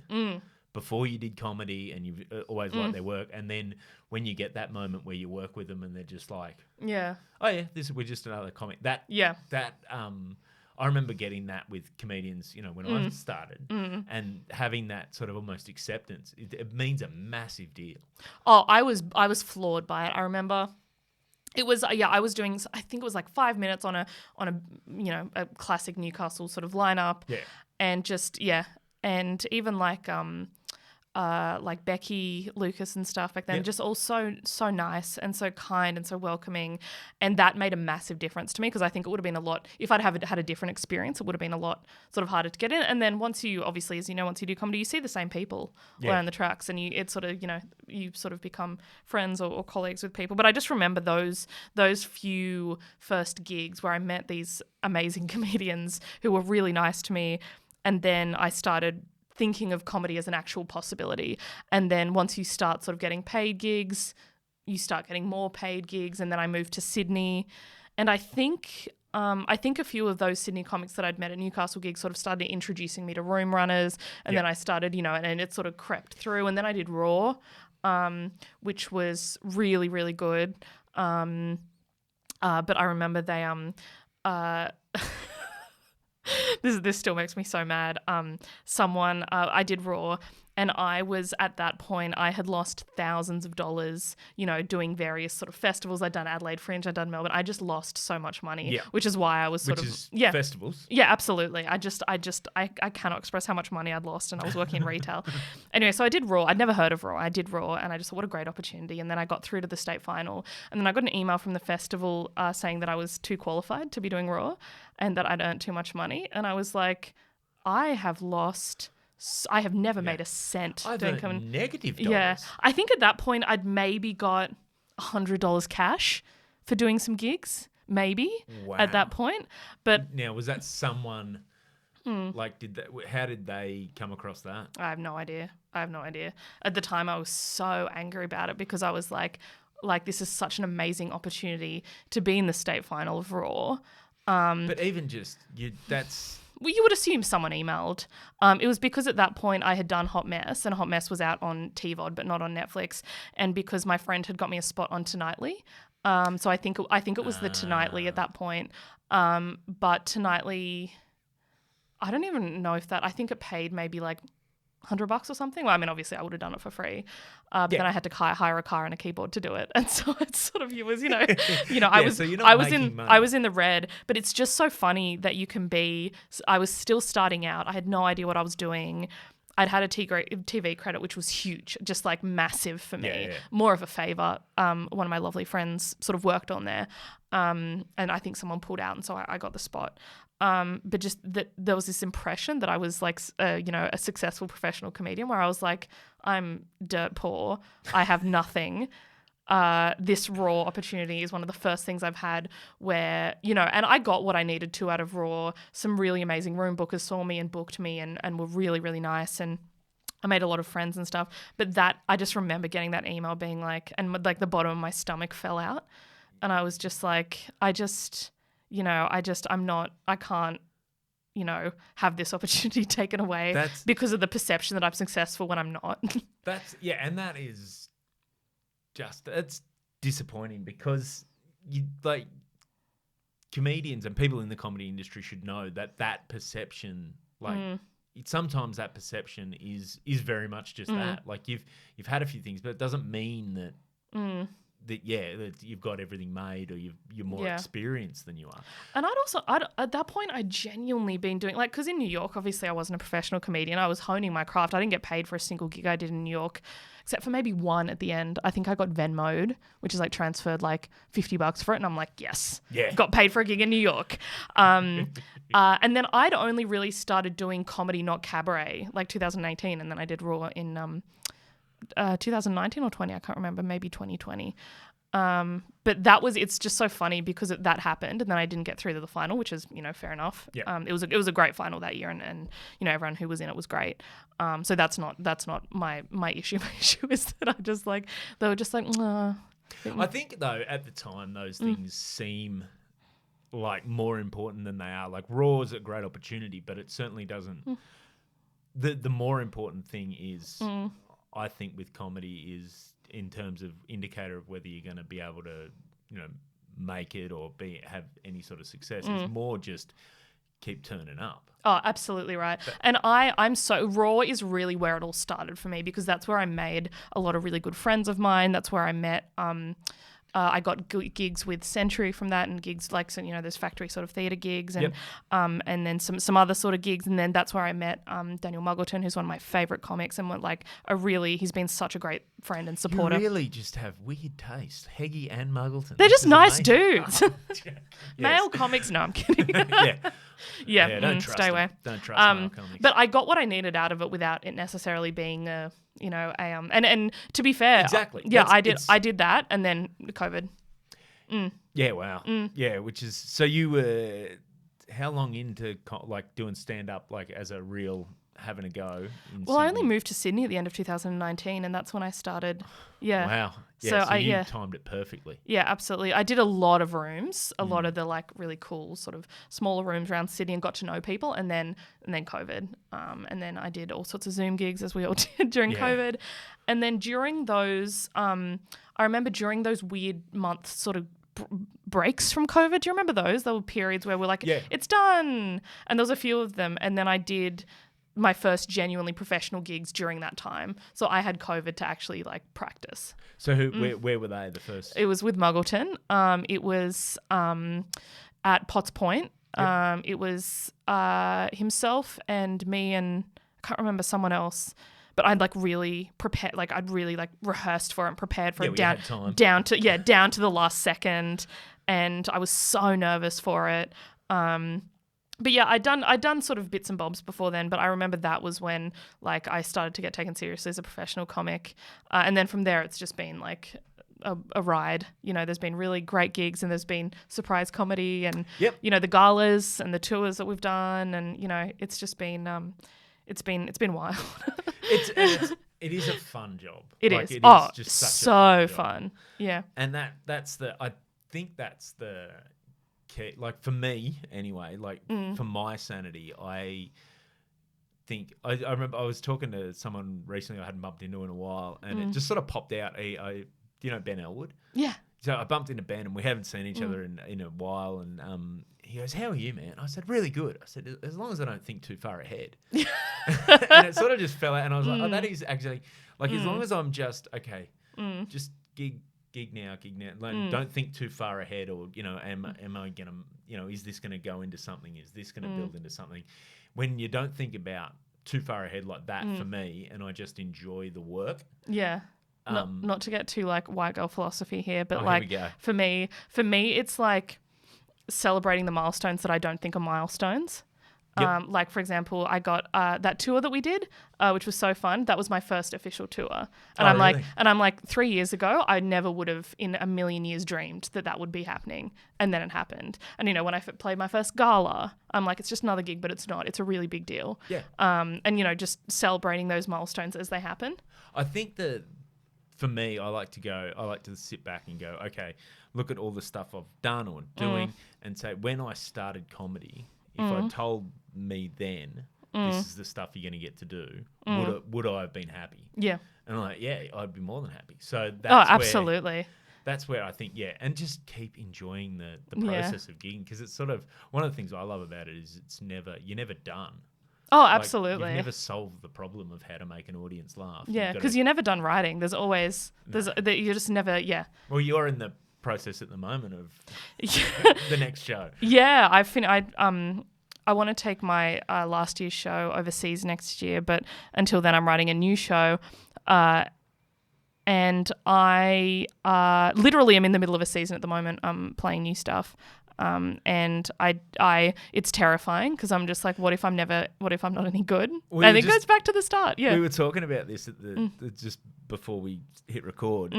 before you did comedy and you've always liked their work. And then when you get that moment where you work with them and they're just like, oh yeah, we're just another comic. I remember getting that with comedians, when I started and having that sort of almost acceptance. It means a massive deal. Oh, I was floored by it. I remember... It was I was doing, I think it was like 5 minutes on a a classic Newcastle sort of lineup, and just and even like Becky Lucas and stuff back then, just all so nice and so kind and so welcoming, and that made a massive difference to me, because I think it would have been a lot, if I'd had a different experience, it would have been a lot sort of harder to get in. And then once you obviously, as once you do comedy, you see the same people around the tracks, and you sort of become friends or colleagues with people. But I just remember those few first gigs where I met these amazing comedians who were really nice to me, and then I started thinking of comedy as an actual possibility. And then once you start sort of getting paid gigs, you start getting more paid gigs. And then I moved to Sydney, and I think a few of those Sydney comics that I'd met at Newcastle gigs sort of started introducing me to room runners, and then I started, and it sort of crept through. And then I did Raw, which was really, really good. But I remember they This still makes me so mad. I did Raw, and I was at that point, I had lost thousands of dollars, doing various sort of festivals. I'd done Adelaide Fringe, I'd done Melbourne. I just lost so much money, which is why I was festivals. Yeah, absolutely. I cannot express how much money I'd lost, and I was working in retail. Anyway, so I did Raw. I'd never heard of Raw. I did Raw, and I just thought, what a great opportunity. And then I got through to the state final, and then I got an email from the festival saying that I was too qualified to be doing Raw, and that I'd earned too much money. And I was like, I have never made a cent. I've earned negative dollars. Yeah. I think at that point I'd maybe got $100 cash for doing some gigs, maybe at that point. But now, was that someone like, how did they come across that? I have no idea. At the time I was so angry about it, because I was like this is such an amazing opportunity to be in the state final of Raw. But even just that's... Well, you would assume someone emailed. It was because at that point I had done Hot Mess, and Hot Mess was out on TVOD but not on Netflix, and because my friend had got me a spot on Tonightly. So I think it was the Tonightly at that point. But Tonightly, I don't even know if that... I think it paid maybe like $100 or something. Well, I mean, obviously I would have done it for free, but then I had to hire a car and a keyboard to do it, and so it's sort of, it was, I was in the red. But it's just so funny that you can be. I was still starting out. I had no idea what I was doing. I'd had a TV credit, which was huge, just like massive for me. More of a favor. One of my lovely friends sort of worked on there, and I think someone pulled out, and so I got the spot. But just that there was this impression that I was like, a successful professional comedian, where I was like, I'm dirt poor, I have nothing, this Raw opportunity is one of the first things I've had where, and I got what I needed to out of Raw. Some really amazing room bookers saw me and booked me and were really, really nice. And I made a lot of friends and stuff. But I just remember getting that email being like, and like the bottom of my stomach fell out. And I was just like, I can't, have this opportunity taken away because of the perception that I'm successful when I'm not. And that is it's disappointing because comedians and people in the comedy industry should know that perception, sometimes that perception is very much just that. Like you've had a few things, but it doesn't mean that that you've got everything made or you're more experienced than you are. And at that point, I'd genuinely been doing, because in New York, obviously I wasn't a professional comedian. I was honing my craft. I didn't get paid for a single gig I did in New York, except for maybe one at the end. I think I got Venmo'd, which is transferred $50 for it. And I'm like, yes, got paid for a gig in New York. And then I'd only really started doing comedy, not cabaret, 2018. And then I did Raw in 2019 or 20, I can't remember, maybe 2020. But it's just so funny because that happened and then I didn't get through to the final, which is, fair enough. Yeah. It was a great final that year and everyone who was in it was great. So that's not my issue. My issue is that they were just like, nah. I think though at the time those things seem more important than they are. Raw is a great opportunity, but it certainly doesn't. The more important thing is, I think with comedy is in terms of indicator of whether you're going to be able to, make it or have any sort of success. It's more just keep turning up. Oh, absolutely right. And I'm so Raw is really where it all started for me because that's where I made a lot of really good friends of mine. That's where I met. I got gigs with Century from that and gigs those factory sort of theatre gigs and then some other sort of gigs. And then that's where I met Daniel Muggleton, who's one of my favourite comics and he's been such a great friend and supporter. You really just have weird taste. Heggie and Muggleton. They're just nice dudes. Yes. Male comics? No, I'm kidding. Yeah, don't trust stay them. away. Don't trust male comics. But I got what I needed out of it without it necessarily being and to be fair, exactly. I did that and then COVID. Yeah, wow. Yeah, which is so you were how long into doing stand up as a real having a go? Well, I only moved to Sydney at the end of 2019 and that's when I started. Yeah. Wow. Yeah, so you timed it perfectly. Yeah, absolutely. I did a lot of rooms, a lot of the really cool sort of smaller rooms around Sydney and got to know people and then COVID. And then I did all sorts of Zoom gigs as we all did during COVID. And then during those, I remember during those weird months sort of breaks from COVID. Do you remember those? There were periods where we're it's done. And there was a few of them. And then I did my first genuinely professional gigs during that time. So I had COVID to actually practice. So where were they the first? It was with Muggleton. It was at Potts Point. Yep. It was himself and me and I can't remember someone else. But I'd really prepared, I'd really rehearsed for it and prepared for it down to the last second. And I was so nervous for it. But yeah, I'd done sort of bits and bobs before then, but I remember that was when I started to get taken seriously as a professional comic. And then from there, it's just been a ride. There's been really great gigs and there's been surprise comedy and, the galas and the tours that we've done. And, it's just been, it's been wild. It is a fun job. It is. It is just such so a fun. Yeah. And I think that's the key. For me anyway, for my sanity, I think I remember I was talking to someone recently I hadn't bumped into in a while and it just sort of popped out. Ben Elwood? Yeah. So I bumped into Ben and we haven't seen each other in a while and he goes, "How are you, man?" I said, "Really good." I said, "As long as I don't think too far ahead." And it sort of just fell out and I was like, "Oh, that is actually as long as I'm just okay, just gig now. Don't think too far ahead or, am I going to, is this going to go into something? Is this going to build into something?" When you don't think about too far ahead like that for me and I just enjoy the work. Yeah. Not to get too white girl philosophy here, but here we go. for me, it's celebrating the milestones that I don't think are milestones. Yep. Like, for example, I got that tour that we did, which was so fun. That was my first official tour. And I'm like, 3 years ago, I never would have in a million years dreamed that would be happening. And then it happened. And, when I played my first gala, I'm like, it's just another gig, but it's not. It's a really big deal. Yeah. And, just celebrating those milestones as they happen. I think that for me, I like to sit back and go, okay, look at all the stuff I've done or doing and say, when I started comedy, if I'd told me then this is the stuff you're going to get to do, would I have been happy? Yeah. And I'm like, yeah, I'd be more than happy. So absolutely. That's where I think, and just keep enjoying the process of gigging, because it's sort of one of the things I love about it is you're never done. Oh, absolutely. Like, you've never solved the problem of how to make an audience laugh. Yeah, because you're never done writing. There's always you're just never Well, you're in the process at the moment of the next show. Yeah, I want to take my last year's show overseas next year, but until then, I'm writing a new show. And I literally am in the middle of a season at the moment. I'm playing new stuff. And it's terrifying because I'm just like, what if I'm not any good? And it goes back to the start. Yeah. We were talking about this at just before we hit record.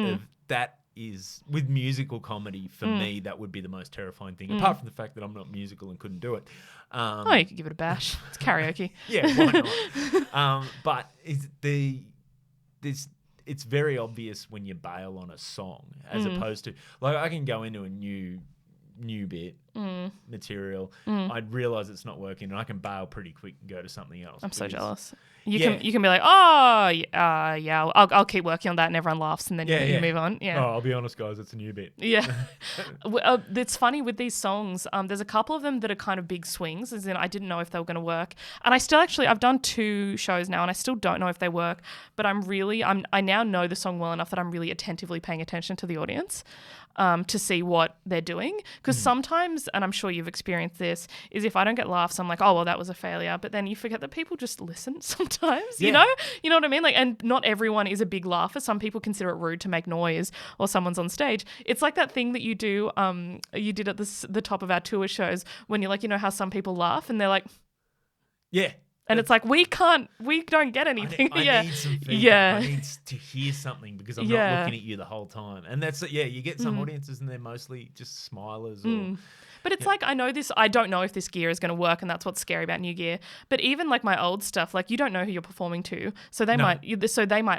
That is, with musical comedy, for me, that would be the most terrifying thing, apart from the fact that I'm not musical and couldn't do it. You could give it a bash. It's karaoke. Yeah, why not? But it's very obvious when you bail on a song, as opposed to, like, I can go into a new bit material, I'd realize it's not working, and I can bail pretty quick and go to something else. I'm so jealous. You can be like, oh yeah, I'll keep working on that, and everyone laughs, and then you move on. Yeah. Oh, I'll be honest, guys, it's a new bit. Yeah. It's funny with these songs. There's a couple of them that are kind of big swings, as in I didn't know if they were going to work, and I've done 2 shows now, and I still don't know if they work. But I now know the song well enough that I'm really attentively paying attention to the audience. To see what they're doing. Because sometimes, and I'm sure you've experienced this, is if I don't get laughs, I'm like, oh, well, that was a failure. But then you forget that people just listen sometimes, you know? You know what I mean? Like, and not everyone is a big laugher. Some people consider it rude to make noise or someone's on stage. It's like that thing that you do, you did at the top of our tour shows when you're like, how some people laugh and they're like... Yeah. And it's like, we don't get anything. I need some feedback. I need to hear something because I'm not looking at you the whole time. And that's, you get some audiences and they're mostly just smilers. But it's like, I don't know if this gear is going to work, and that's what's scary about new gear. But even like my old stuff, like you don't know who you're performing to. So they might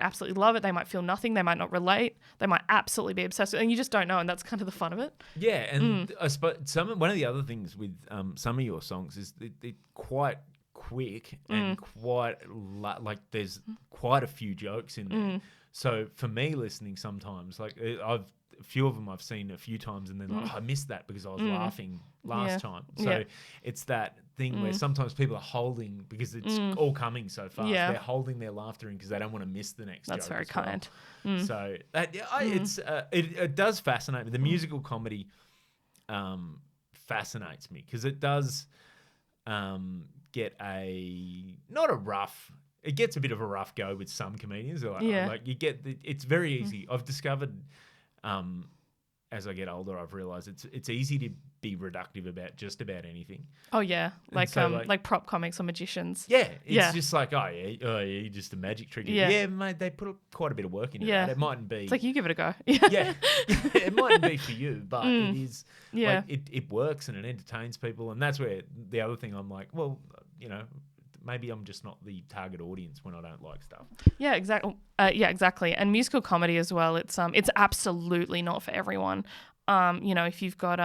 absolutely love it. They might feel nothing. They might not relate. They might absolutely be obsessed with it, and you just don't know. And that's kind of the fun of it. Yeah. And I suppose one of the other things with some of your songs is they're quite quick and quite like there's quite a few jokes in there. So for me listening sometimes, like a few of them I've seen a few times and then like, I missed that because I was laughing last time. So it's that thing where sometimes people are holding, because it's all coming so fast, they're holding their laughter in because they don't want to miss the next That's joke. very kind. So it does fascinate me. The musical comedy fascinates me because it does get it gets a bit of a rough go with some comedians. Like you get it's very easy. I've discovered as I get older, I've realized it's easy to be reductive about just about anything. Oh yeah, like prop comics or magicians. Yeah, it's just like you're just a magic trick. Yeah, mate, they put quite a bit of work into that. It mightn't be. It's like, you give it a go. Yeah, it mightn't be for you, but it is. Yeah, like, it works and it entertains people, and that's where the other thing I'm like, well, maybe I'm just not the target audience when I don't like stuff. Yeah, exactly. Exactly. And musical comedy as well. It's absolutely not for everyone. If you've got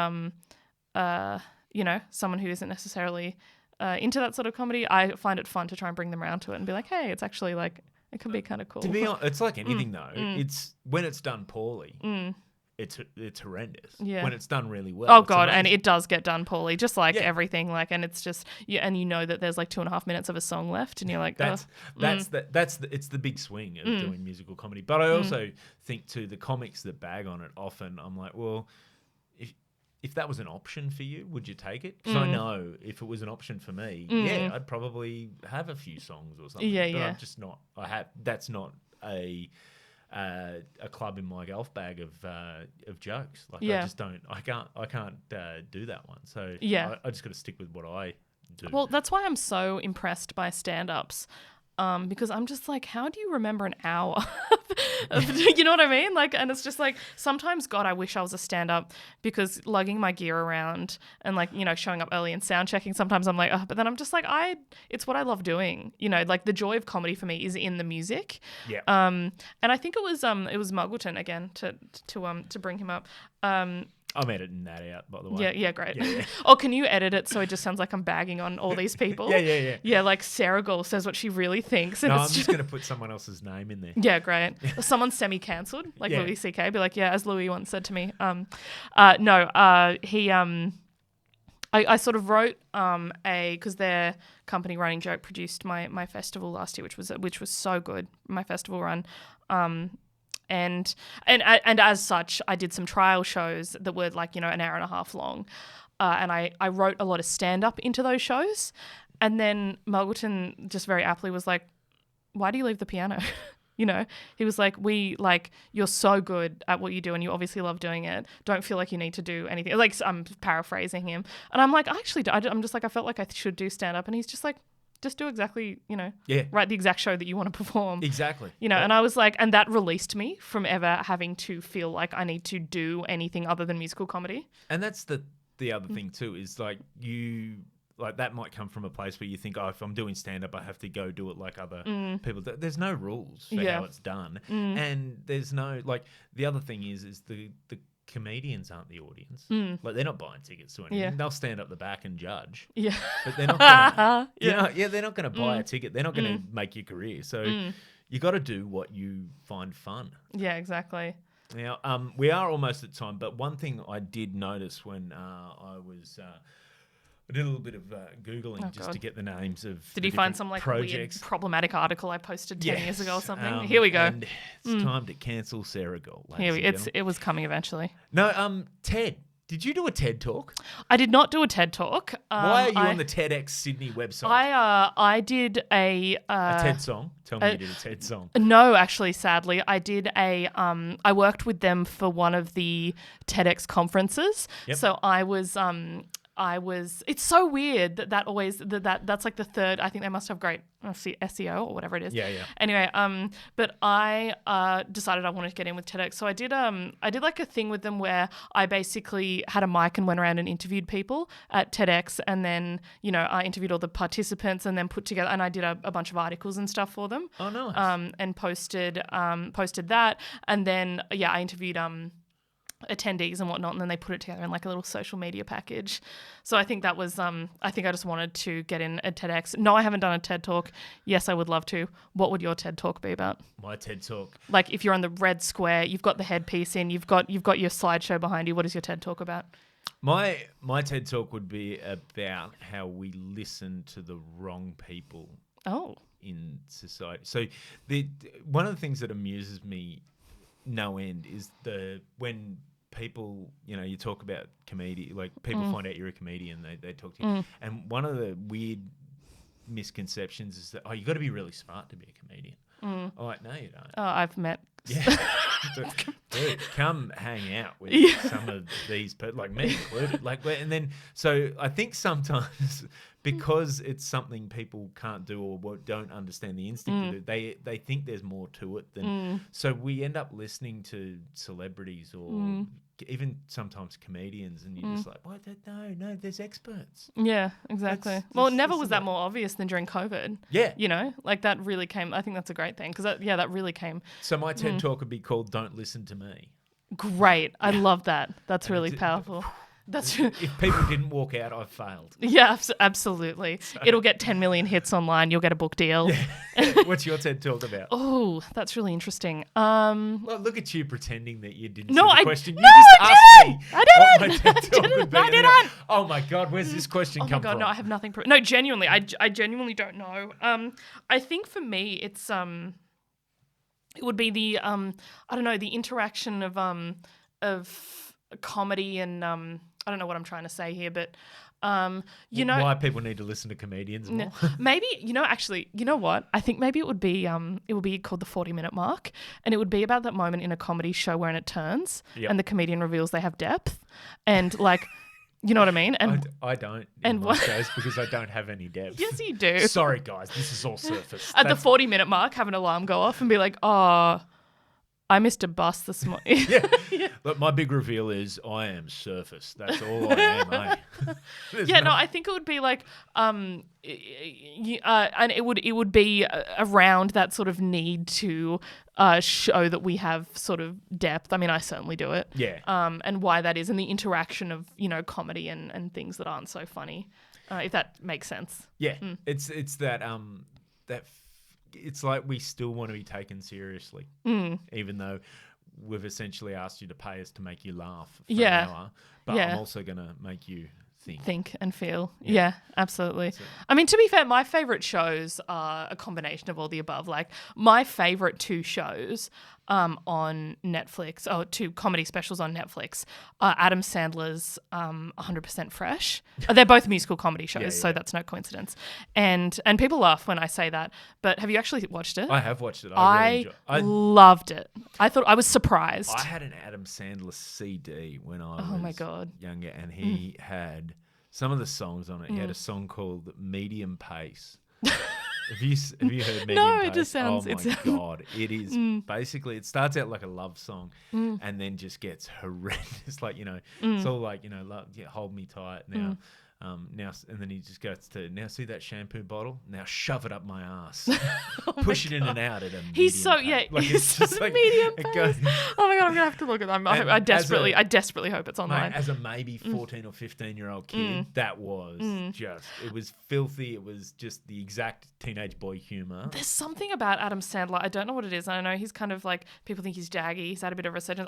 someone who isn't necessarily into that sort of comedy, I find it fun to try and bring them around to it and be like, hey, it's actually like it can be kind of cool. To be honest, it's like anything though. It's when it's done poorly. It's horrendous. Yeah. When it's done really well. Oh god, and it does get done poorly, just like everything. Like, and it's just and that there's like 2.5 minutes of a song left, and you're like, it's the big swing of doing musical comedy. But I also think too, the comics that bag on it often, I'm like, well, if that was an option for you, would you take it? Because I know if it was an option for me, I'd probably have a few songs or something. But I'm just not. That's not a club in my golf bag of jokes. Like I just don't. I can't do that one. So I just got to stick with what I do. Well, that's why I'm so impressed by stand-ups. Because I'm just like, how do you remember an hour? You know what I mean? Like, and it's just like, sometimes, God, I wish I was a stand-up, because lugging my gear around and like, you know, showing up early and sound checking, sometimes I'm like, oh, but then I'm just like, it's what I love doing. You know, like the joy of comedy for me is in the music. Yeah. And I think it was Muggleton again to bring him up. I'm editing that out, by the way. Yeah, great. Yeah. Oh, can you edit it so it just sounds like I'm bagging on all these people? Yeah. Yeah, like Sarah Gaul says what she really thinks. And No, it's I'm just going to put someone else's name in there. Yeah, great. Someone's semi-cancelled, like Yeah. Louis C.K. Be like, yeah, as Louis once said to me. I sort of wrote because their company Running Joke produced my festival last year, which was so good, my festival run. And as such, I did some trial shows that were like, you know, an hour and a half long. And I wrote a lot of stand-up into those shows. And then Muggleton just very aptly was like, why do you leave the piano? You know, he was like, you're so good at what you do and you obviously love doing it. Don't feel like you need to do anything. Like, I'm paraphrasing him. And I'm like, I'm just like, I felt like I should do stand-up. And he's just like, just do exactly, you know, write the exact show that you want to perform. Exactly. You know, and I was like, and that released me from ever having to feel like I need to do anything other than musical comedy. And that's the other thing too, is like that might come from a place where you think, oh, if I'm doing stand-up, I have to go do it like other people. There's no rules for how it's done. And there's no, like, the other thing is the comedians aren't the audience. Like, they're not buying tickets to anything. Yeah. They'll stand up the back and judge. Yeah. But they're not gonna, they're not going to buy a ticket. They're not going to make your career. So you got to do what you find fun. Yeah, exactly. Now, we are almost at time, but one thing I did notice when I did a little bit of Googling to get the names of Did you find some like projects. Weird problematic article I posted 10 years ago or something? Here we go. And it's time to cancel Sarah Gaul. It was coming eventually. No, TED. Did you do a TED talk? I did not do a TED talk. Why are you on the TEDx Sydney website? I did a TED song. Tell me you did a TED song. No, actually, sadly, I did I worked with them for one of the TEDx conferences. Yep. So it's so weird that's like the third. I think they must have great SEO or whatever it is. Yeah. Anyway, but I decided I wanted to get in with TEDx. So I did like a thing with them where I basically had a mic and went around and interviewed people at TEDx, and then, you know, I interviewed all the participants and then put together, and I did a bunch of articles and stuff for them. Oh, nice. And posted that, and then I interviewed attendees and whatnot, and then they put it together in like a little social media package. So I think that was I think I just wanted to get in at TEDx. No, I haven't done a TED talk. Yes, I would love to. What would your TED talk be about? My TED talk, like, if you're on the red square, you've got the headpiece in, you've got your slideshow behind you, what is your TED talk about? My TED talk would be about how we listen to the wrong people in society. So one of the things that amuses me no end is when people, you know, you talk about comedian, like people find out you're a comedian, they talk to you. And one of the weird misconceptions is that, you got to be really smart to be a comedian. I'm like, no, you don't. Oh, I've met. Yeah. Dude, come hang out with some of these people, like me included. And then, so I think sometimes because it's something people can't do or don't understand the instinct of it, they think there's more to it than. So we end up listening to celebrities or even sometimes comedians, and you're just like, what? No, there's experts. Yeah, exactly. Well, it never was that more obvious than during COVID. Yeah. You know, like that really came, I think that's a great thing, because that really came. So my TED talk would be called Don't Listen to Me. Great. I love that. That's really powerful. If people didn't walk out, I've failed. Yeah, absolutely. So, it'll get 10 million hits online. You'll get a book deal. Yeah. What's your TED talk about? Oh, that's really interesting. Well, look at you pretending that you didn't see the question. You just asked me. I didn't. I didn't. Oh my God, where's this question come from? Oh my God, no, I have nothing. No, genuinely, I genuinely don't know. I think for me, it's it would be the I don't know, the interaction of comedy and I don't know what I'm trying to say here, but you know, why people need to listen to comedians more. Maybe, actually, you know what? I think maybe it would be called the 40-minute mark, and it would be about that moment in a comedy show wherein it turns and the comedian reveals they have depth, and like You know what I mean? And I don't and in my what- shows because I don't have any depth. yes, you do. Sorry, guys. This is all surface. At the 40-minute mark, have an alarm go off and be like, oh, I missed a bus this morning. yeah. Look, my big reveal is I am surface. That's all I am, eh? No, I think it would be like, and it would be around that sort of need to show that we have sort of depth. I mean, I certainly do it. Yeah. And why that is, and the interaction of comedy and things that aren't so funny, if that makes sense. Yeah. It's that it's like we still want to be taken seriously, even though we've essentially asked you to pay us to make you laugh for an hour. But I'm also going to make you think and feel. Yeah, absolutely. So, I mean, to be fair, my favorite shows are a combination of all the above. Like my favorite two shows on Netflix, or two comedy specials on Netflix, are Adam Sandler's 100% Fresh. They're both musical comedy shows, so that's no coincidence. And people laugh when I say that, but have you actually watched it? I have watched it. I loved it. I thought I was surprised. I had an Adam Sandler CD when I was my God. younger, and he had some of the songs on it. He had a song called Medium Pace. Have you heard Medium Pace? No, it just sounds... Oh my God. It is basically, it starts out like a love song and then just gets horrendous. Like, it's all like, love, hold me tight now. Now, and then he just goes to, now see that shampoo bottle? Now shove it up my ass. Push it in and out at a medium He's so, pace. Like, he's it's so just like, medium it pace. goes, Oh my God, I'm going to have to look at them. I desperately hope it's online. Mate, as a maybe 14 or 15-year-old kid, that was just, it was filthy. It was just the exact teenage boy humor. There's something about Adam Sandler. I don't know what it is. I know he's kind of like, people think he's jaggy. He's had a bit of a resurgence.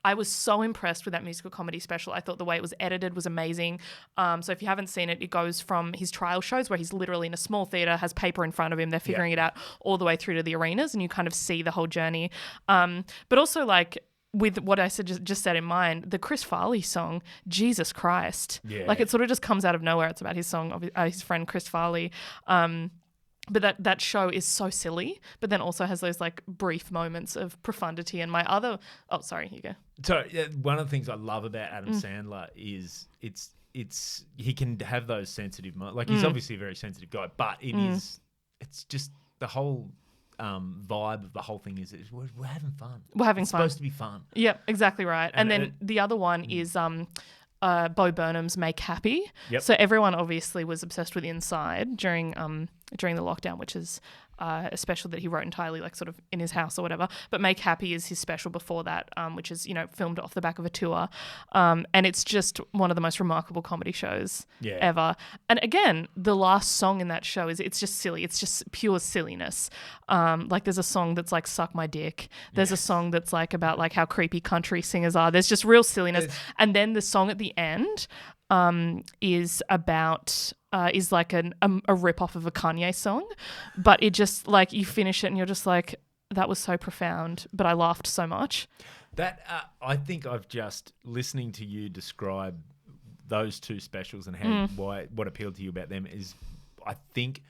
I was so impressed with that musical comedy special. I thought the way it was edited was amazing. So if you haven't seen it, it goes from his trial shows where he's literally in a small theater, has paper in front of him, they're figuring it out, all the way through to the arenas, and you kind of see the whole journey. But also, like, with what I just said in mind, the Chris Farley song, Jesus Christ. Yeah. Like, it sort of just comes out of nowhere. It's about his song, his friend Chris Farley. But that show is so silly, but then also has those like brief moments of profundity. And sorry, you go. So one of the things I love about Adam Sandler is he can have those sensitive moments. Like, he's obviously a very sensitive guy, but it's just the whole vibe of the whole thing is we're having fun. We're having it's fun. Supposed to be fun. Yep, exactly right. And then the other one is Bo Burnham's Make Happy. Yep. So everyone obviously was obsessed with Inside during the lockdown, which is a special that he wrote entirely like sort of in his house or whatever. But Make Happy is his special before that, which is, filmed off the back of a tour. And it's just one of the most remarkable comedy shows ever. And again, the last song in that show it's just silly. It's just pure silliness. Like, there's a song that's like Suck My Dick. There's a song that's like about like how creepy country singers are. There's just real silliness. And then the song at the end is about is like a rip-off of a Kanye song, but it just like you finish it and you're just like, that was so profound, but I laughed so much. That I think I've just listening to you describe those two specials and how what appealed to you about them is, I think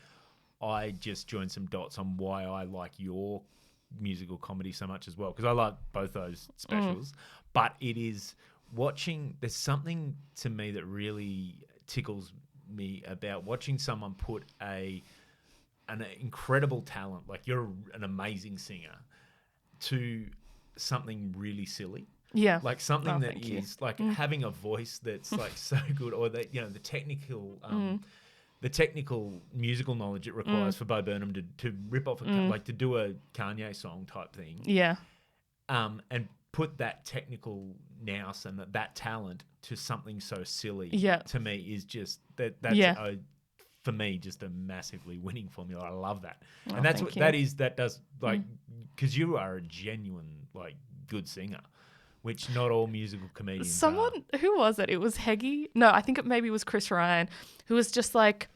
I just joined some dots on why I like your musical comedy so much as well, because I like both those specials. But it is watching, there's something to me that really tickles me about watching someone put an incredible talent, like you're an amazing singer, to something really silly. Yeah. Like something that is like having a voice that's like so good, or that, the technical musical knowledge it requires for Bo Burnham to rip off like to do a Kanye song type thing. Yeah. And put that technical nous and that talent to something so silly. To me is just that's for me just a massively winning formula. I love that. And that's what that does, like, because you are a genuine like good singer, which not all musical comedians are. Who was it? It was Heggie. No, I think it maybe was Chris Ryan, who was just like,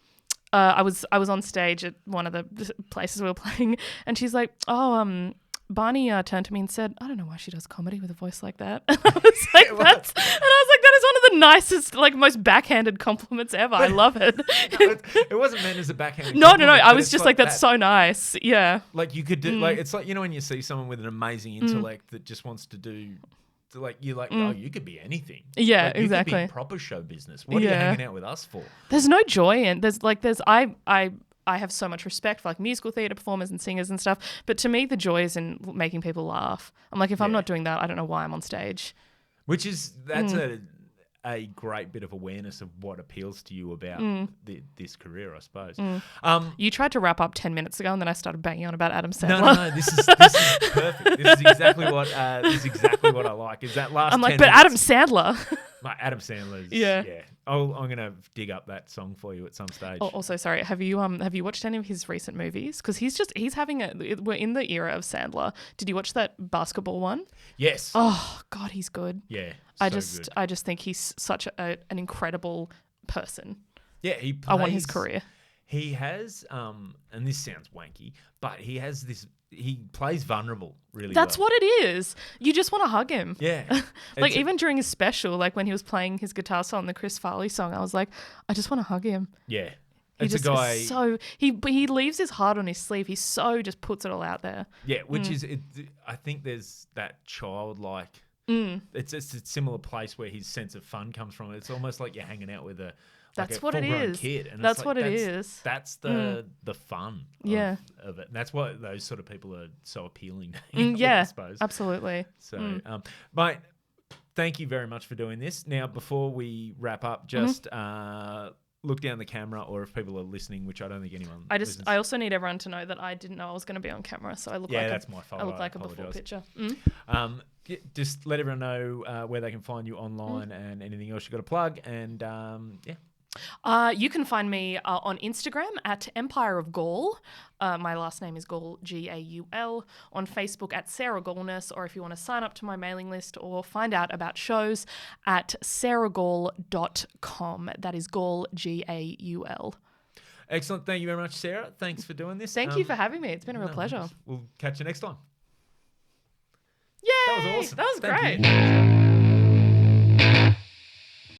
I was on stage at one of the places we were playing, and she's like, Barney turned to me and said, I don't know why she does comedy with a voice like that. And I was like, that is one of the nicest, like, most backhanded compliments ever. I love it. It wasn't meant as a backhanded No. compliment. I was just like, that's so nice. Yeah. Like, you could do, like, it's like, when you see someone with an amazing intellect that just wants to do like you're like, oh, you could be anything. Yeah, like, you exactly. could be proper show business. What are you hanging out with us for? There's no joy in I have so much respect for like musical theatre performers and singers and stuff, but to me the joy is in making people laugh. I'm like, if I'm not doing that, I don't know why I'm on stage. That's a great bit of awareness of what appeals to you about this career, I suppose. You tried to wrap up 10 minutes ago, and then I started banging on about Adam Sandler. No. This is perfect. This is exactly what I like. Is that last? I'm like, 10 but minutes, Adam Sandler. Adam Sandler's. Yeah. I'm gonna dig up that song for you at some stage. Oh, also, sorry. Have you watched any of his recent movies? Because he's having we're in the era of Sandler. Did you watch that basketball one? Yes. Oh God, he's good. Yeah. I just think he's such an incredible person. Yeah, I want his career. He has, and this sounds wanky, but he has this. He plays vulnerable really That's well. what it is. You just want to hug him. Yeah. Like even during his special, like when he was playing his guitar song, the Chris Farley song, I was like, I just want to hug him. Yeah. It's a guy. He leaves his heart on his sleeve. He just puts it all out there. Yeah, which is I think there's that childlike. It's a similar place where his sense of fun comes from. It's almost like you're hanging out with a full-grown kid. And that's what it is. That's the fun of it. And that's why those sort of people are so appealing to you, I suppose. Absolutely. So, mate, thank you very much for doing this. Now, before we wrap up, just look down the camera, or if people are listening, which I don't think anyone listens. I also need everyone to know that I didn't know I was going to be on camera, so I look that's my fault. I look like a before picture. Just let everyone know where they can find you online and anything else you've got to plug. And you can find me on Instagram at Empire of Gaul. My last name is Gaul, Gaul. On Facebook at Sarah Gaulness, or if you want to sign up to my mailing list or find out about shows at sarahgaul.com. That is Gaul, Gaul. Excellent. Thank you very much, Sarah. Thanks for doing this. Thank you for having me. It's been a real pleasure. We'll catch you next time. Yay! That was awesome. That was Thank great. you.